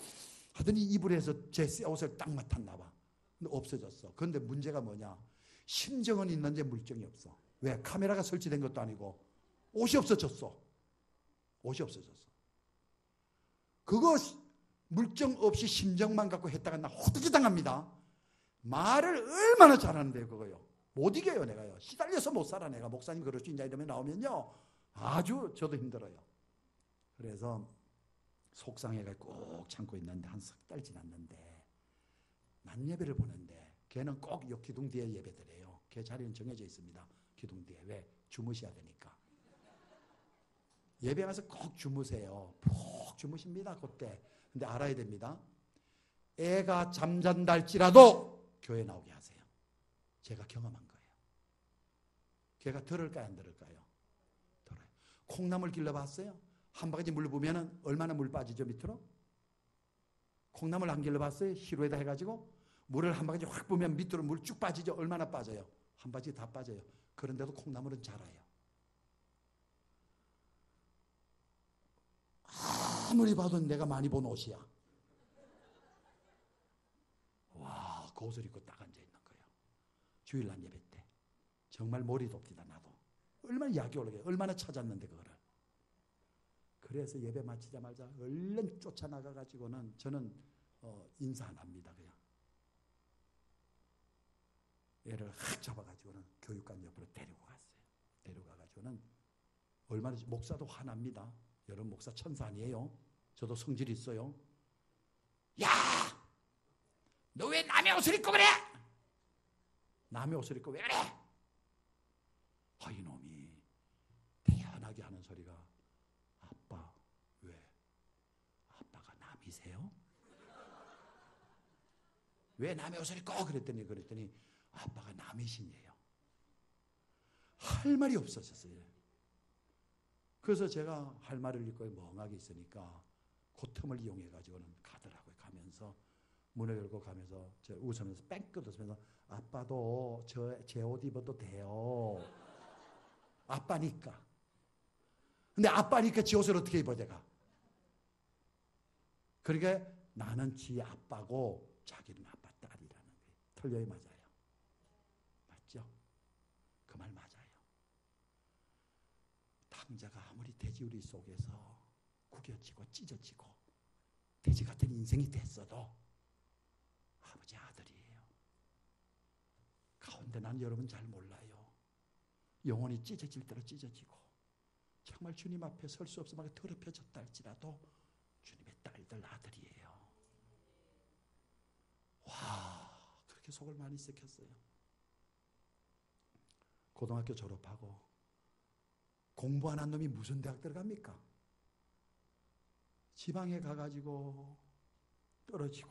하더니 이불에서 제 옷을 딱 맡았나 봐. 근데 없어졌어. 그런데 문제가 뭐냐? 심정은 있는데 물정이 없어. 왜? 카메라가 설치된 것도 아니고 옷이 없어졌어. 그거 물정 없이 심정만 갖고 했다가 나 호두지 당합니다. 말을 얼마나 잘하는데요. 그거요. 못 이겨요. 내가요. 시달려서 못 살아. 내가 목사님 그럴 수 있냐 이러면 나오면요. 아주 저도 힘들어요. 그래서 속상해가 꼭 참고 있는데 한 석 달 지났는데 낮 예배를 보는데 걔는 꼭 요 기둥 뒤에 예배드려요. 걔 자리는 정해져 있습니다. 기둥 뒤에. 왜? 주무셔야 되니까. 예배 가서 꼭 주무세요. 푹 주무십니다. 그때. 근데 알아야 됩니다. 애가 잠잔다 할지라도 교회 나오게 하세요. 제가 경험한 거예요. 걔가 들을까요? 안 들을까요? 들어요. 콩나물 길러봤어요? 한 바가지 물 부으면 얼마나 물 빠지죠? 밑으로? 콩나물 안 길러봤어요? 시루에다 해가지고 물을 한 바가지 확 부으면 밑으로 물 쭉 빠지죠? 얼마나 빠져요? 한 바가지 다 빠져요. 그런데도 콩나물은 자라요. 아무리 봐도 내가 많이 본 옷이야. 와, 그 옷을 입고 딱 앉아있는 거예요. 주일날 예배 때. 정말 머리 돕디다 나도. 얼마나 약이 올라게, 얼마나 찾았는데 그거를. 그래서 예배 마치자마자 얼른 쫓아나가가지고는 저는 인사 안 합니다. 그냥. 애를 확 잡아가지고는 교육관 옆으로 데리고 갔어요. 데려가가지고는 얼마나 목사도 화납니다. 여러분 목사 천사 아니에요? 저도 성질이 있어요. 야! 너 왜 남의 옷을 입고 그래? 남의 옷을 입고 왜 그래? 이놈이 태연하게 하는 소리가 아빠 왜? 아빠가 남이세요? 왜 남의 옷을 입고 그랬더니 아빠가 남이신이에요. 할 말이 없어졌어요. 그래서 제가 할 말을 읽고 멍하게 있으니까 그 틈을 이용해 가지고는 가더라고요. 가면서 문을 열고 가면서 저 웃으면서 뺑긋 웃으면서 아빠도 제 옷 입어도 돼요. 아빠니까. 근데 아빠니까 지 옷을 어떻게 입어 제가. 그러니까 나는 지 아빠고 자기는 아빠 딸이라는 거예요. 틀려요 맞아요? 맞죠? 그 말 맞아요. 탕자가 아무리 돼지우리 속에서 구겨지고 찢어지고 돼지 같은 인생이 됐어도 아버지 아들이에요. 가운데 난 여러분 잘 몰라요. 영혼이 찢어질 대로 찢어지고 정말 주님 앞에 설 수 없어 막 더럽혀졌다 할지라도 주님의 딸들 아들이에요. 와, 그렇게 속을 많이 썩혔어요. 고등학교 졸업하고 공부 안 한 놈이 무슨 대학 들어갑니까? 지방에 가가지고 떨어지고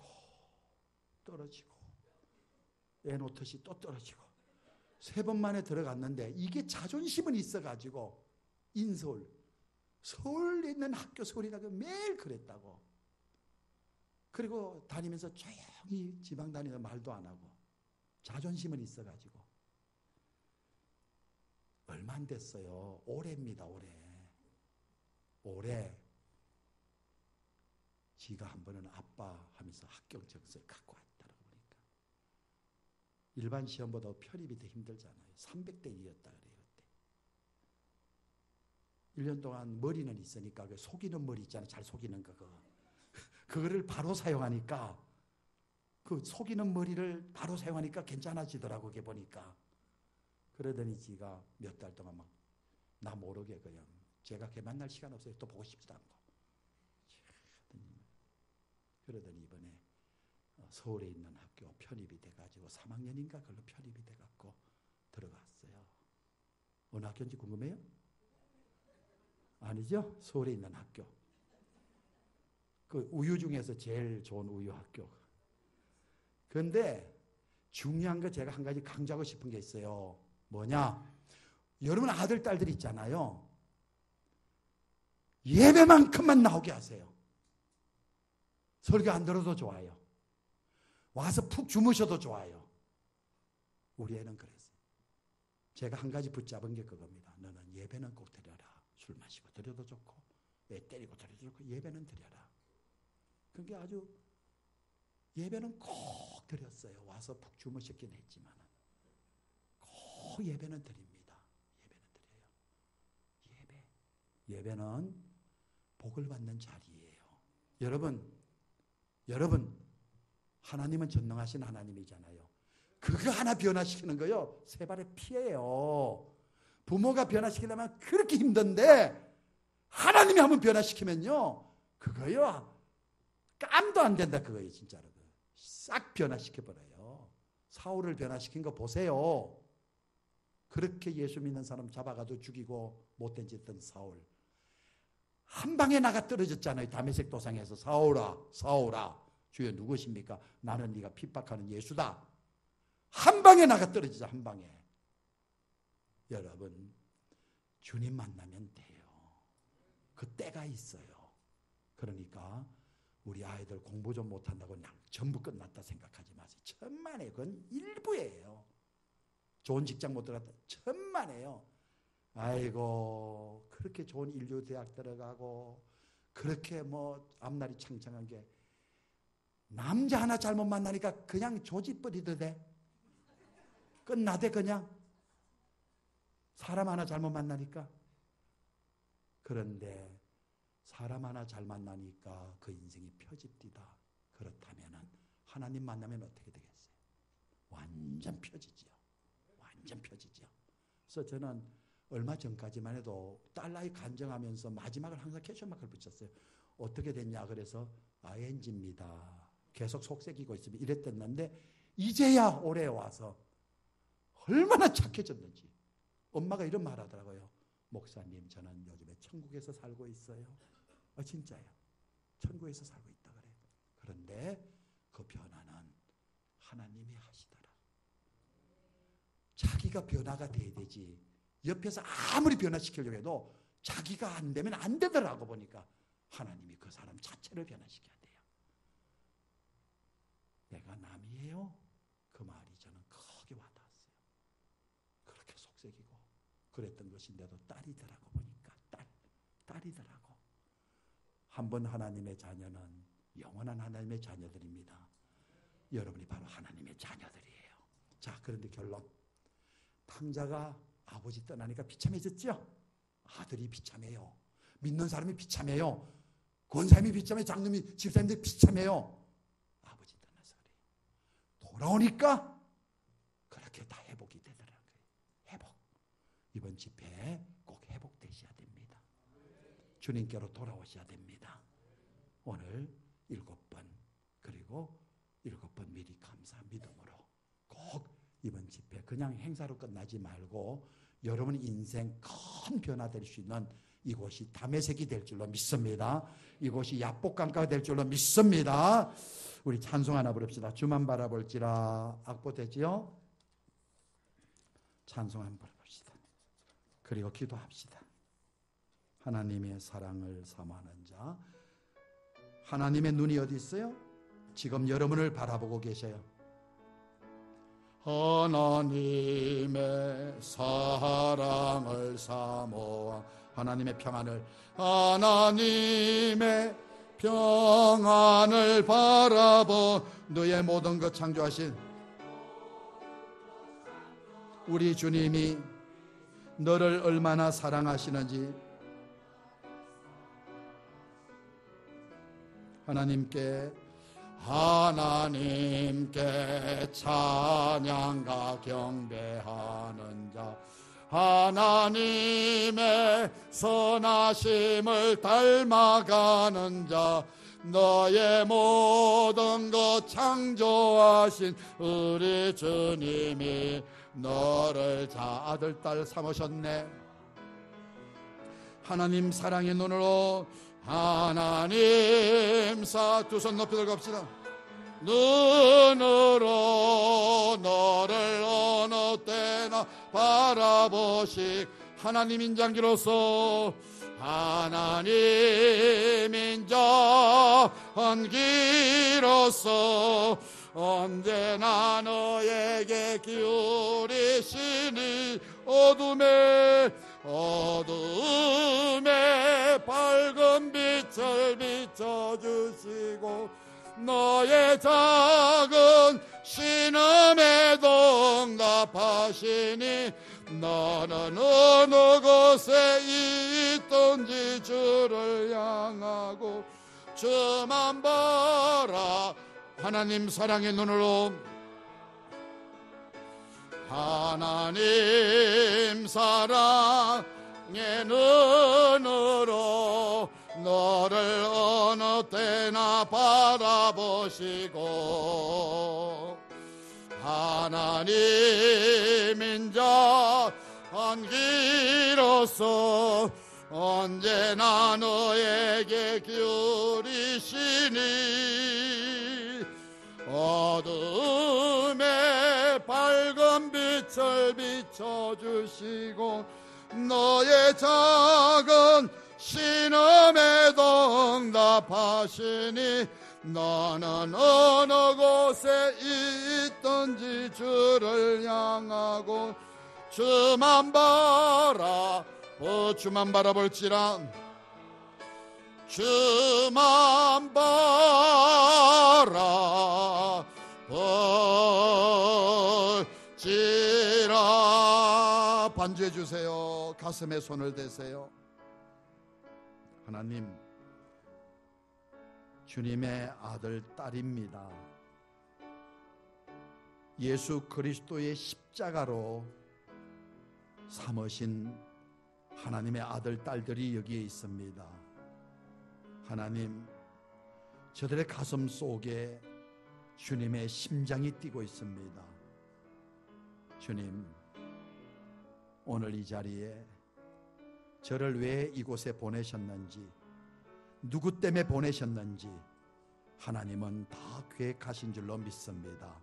애 놓듯이 또 떨어지고 3번 만에 들어갔는데 이게 자존심은 있어가지고 서울에 있는 학교 서울이라고 매일 그랬다고. 그리고 다니면서 조용히 지방 다니면서 말도 안 하고 자존심은 있어가지고 얼마 안 됐어요. 올해입니다. 올해 지가 한 번은 아빠 하면서 합격 증서를 갖고 왔다고 보니까 일반 시험보다 편입이 더 힘들잖아요. 300대 1이었다 그래요. 그때 1년 동안 머리는 있으니까 그 속이는 머리 있잖아요. 잘 속이는 그거를 바로 사용하니까 그 속이는 머리를 바로 사용하니까 괜찮아지더라고. 그게 보니까. 그러더니 지가 몇 달 동안 막 나 모르게 그냥 제가 걔 만날 시간 없어요. 또 보고 싶지도 않고. 그러더니 이번에 서울에 있는 학교 편입이 돼가지고 3학년인가 그걸로 편입이 돼갖고 들어갔어요. 어느 학교인지 궁금해요? 아니죠? 서울에 있는 학교. 그 우유 중에서 제일 좋은 우유 학교. 그런데 중요한 거 제가 한 가지 강조하고 싶은 게 있어요. 뭐냐? 여러분 아들, 딸들 있잖아요. 예배만큼만 나오게 하세요. 설교 안 들어도 좋아요. 와서 푹 주무셔도 좋아요. 우리 애는 그랬어요. 제가 한 가지 붙잡은 게 그겁니다. 너는 예배는 꼭 드려라. 술 마시고 드려도 좋고 애 때리고 드려도 좋고 예배는 드려라. 그게 아주 예배는 꼭 드렸어요. 와서 푹 주무셨긴 했지만 꼭 예배는 드립니다. 예배는 드려요. 예배는 복을 받는 자리예요. 여러분 하나님은 전능하신 하나님이잖아요. 그거 하나 변화시키는 거요. 세 발의 피예요. 부모가 변화시키려면 그렇게 힘든데 하나님이 한번 변화시키면요. 그거요. 깜도 안 된다 그거예요. 진짜로. 싹 변화시켜버려요. 사울을 변화시킨 거 보세요. 그렇게 예수 믿는 사람 잡아가도 죽이고 못된 짓 했던 사울. 한 방에 나가 떨어졌잖아요. 다메섹 도상에서 사울아 주여 누구십니까? 나는 네가 핍박하는 예수다. 한 방에 나가 떨어지자. 한 방에. 여러분 주님 만나면 돼요. 그 때가 있어요. 그러니까 우리 아이들 공부 좀 못한다고 그냥 전부 끝났다 생각하지 마세요. 천만에 그건 일부예요. 좋은 직장 못 들어갔다 천만에요. 아이고 그렇게 좋은 인류 대학 들어가고 그렇게 뭐 앞날이 창창한 게 남자 하나 잘못 만나니까 그냥 조지버리도 돼. 끝나대 그냥. 사람 하나 잘못 만나니까. 그런데 사람 하나 잘 만나니까 그 인생이 펴집디다. 그렇다면 하나님 만나면 어떻게 되겠어요? 완전 펴지지요. 완전 펴지죠. 그래서 저는 얼마 전까지만 해도 딸아이 간증하면서 마지막을 항상 퀘스천마크를 붙였어요. 어떻게 됐냐 그래서 ING입니다. 계속 속삭이고 있으면 이랬댔는데 이제야 올해 와서 얼마나 착해졌는지 엄마가 이런 말 하더라고요. 목사님 저는 요즘에 천국에서 살고 있어요. 진짜요. 천국에서 살고 있다 그래요. 그런데 그 변화는 하나님이 하시더라. 자기가 변화가 돼야 되지. 옆에서 아무리 변화시키려고 해도 자기가 안 되면 안 되더라고. 보니까 하나님이 그 사람 자체를 변화시켜야 돼요. 내가 남이에요? 그 말이 저는 크게 와닿았어요. 그렇게 속삭이고 그랬던 것인데도 딸이더라고. 보니까 딸이더라고. 한번 하나님의 자녀는 영원한 하나님의 자녀들입니다. 여러분이 바로 하나님의 자녀들이에요. 자, 그런데 결론. 탕자가 아버지 떠나니까 비참해졌죠? 아들이 비참해요. 믿는 사람이 비참해요. 권사님이 비참해요. 장로님이 집사님들이 비참해요. 아버지 떠나서 그래요. 돌아오니까 그렇게 다 회복이 되더라고요. 회복. 이번 집회 꼭 회복되셔야 됩니다. 주님께로 돌아오셔야 됩니다. 오늘 7번 그리고 7번 미리 감사 믿음으로 꼭 이번 집회 그냥 행사로 끝나지 말고 여러분 인생 큰 변화될 수 있는 이곳이 다메섹이 될 줄로 믿습니다. 이곳이 야복강가가 될 줄로 믿습니다. 우리 찬송 하나 부릅시다. 주만 바라볼지라. 악보되지요? 찬송 한번 부릅시다. 그리고 기도합시다. 하나님의 사랑을 사모하는 자, 하나님의 눈이 어디 있어요? 지금 여러분을 바라보고 계셔요. 하나님의 사랑을 사모하 하나님의 평안을 바라보 너의 모든 것 창조하신 우리 주님이 너를 얼마나 사랑하시는지 하나님께 찬양과 경배하는 자 하나님의 선하심을 닮아가는 자 너의 모든 것 창조하신 우리 주님이 너를 아들 딸 삼으셨네. 하나님 사랑의 눈으로 하나님 두 손 높이 들고 갑시다. 눈으로 너를 어느 때나 바라보시 하나님 인자기로서 하나님 인자기로서 언제나 너에게 기울이시니 어둠에 밝은 빛을 비춰주시고 너의 작은 신음에도 응답하시니 너는 어느 곳에 있든지 주를 향하고 주만 바라 하나님 사랑의 눈으로 하나님 사랑의 눈으로 너를 어느 때나 바라보시고 하나님 인자한기로서 언제나 너에게 기울이시니 어둠에 밝은 빛을 비춰주시고 너의 작은 신음에도 응답하시니 너는 어느 곳에 있든지 주를 향하고 주만 바라볼지라 주만 바라볼지라 반주해 주세요. 가슴에 손을 대세요. 하나님 주님의 아들 딸입니다. 예수 그리스도의 십자가로 삼으신 하나님의 아들, 딸들이 여기에 있습니다. 하나님, 저들의 가슴 속에 주님의 심장이 뛰고 있습니다. 주님, 오늘 이 자리에 저를 왜 이곳에 보내셨는지, 누구 때문에 보내셨는지 하나님은 다 계획하신 줄로 믿습니다.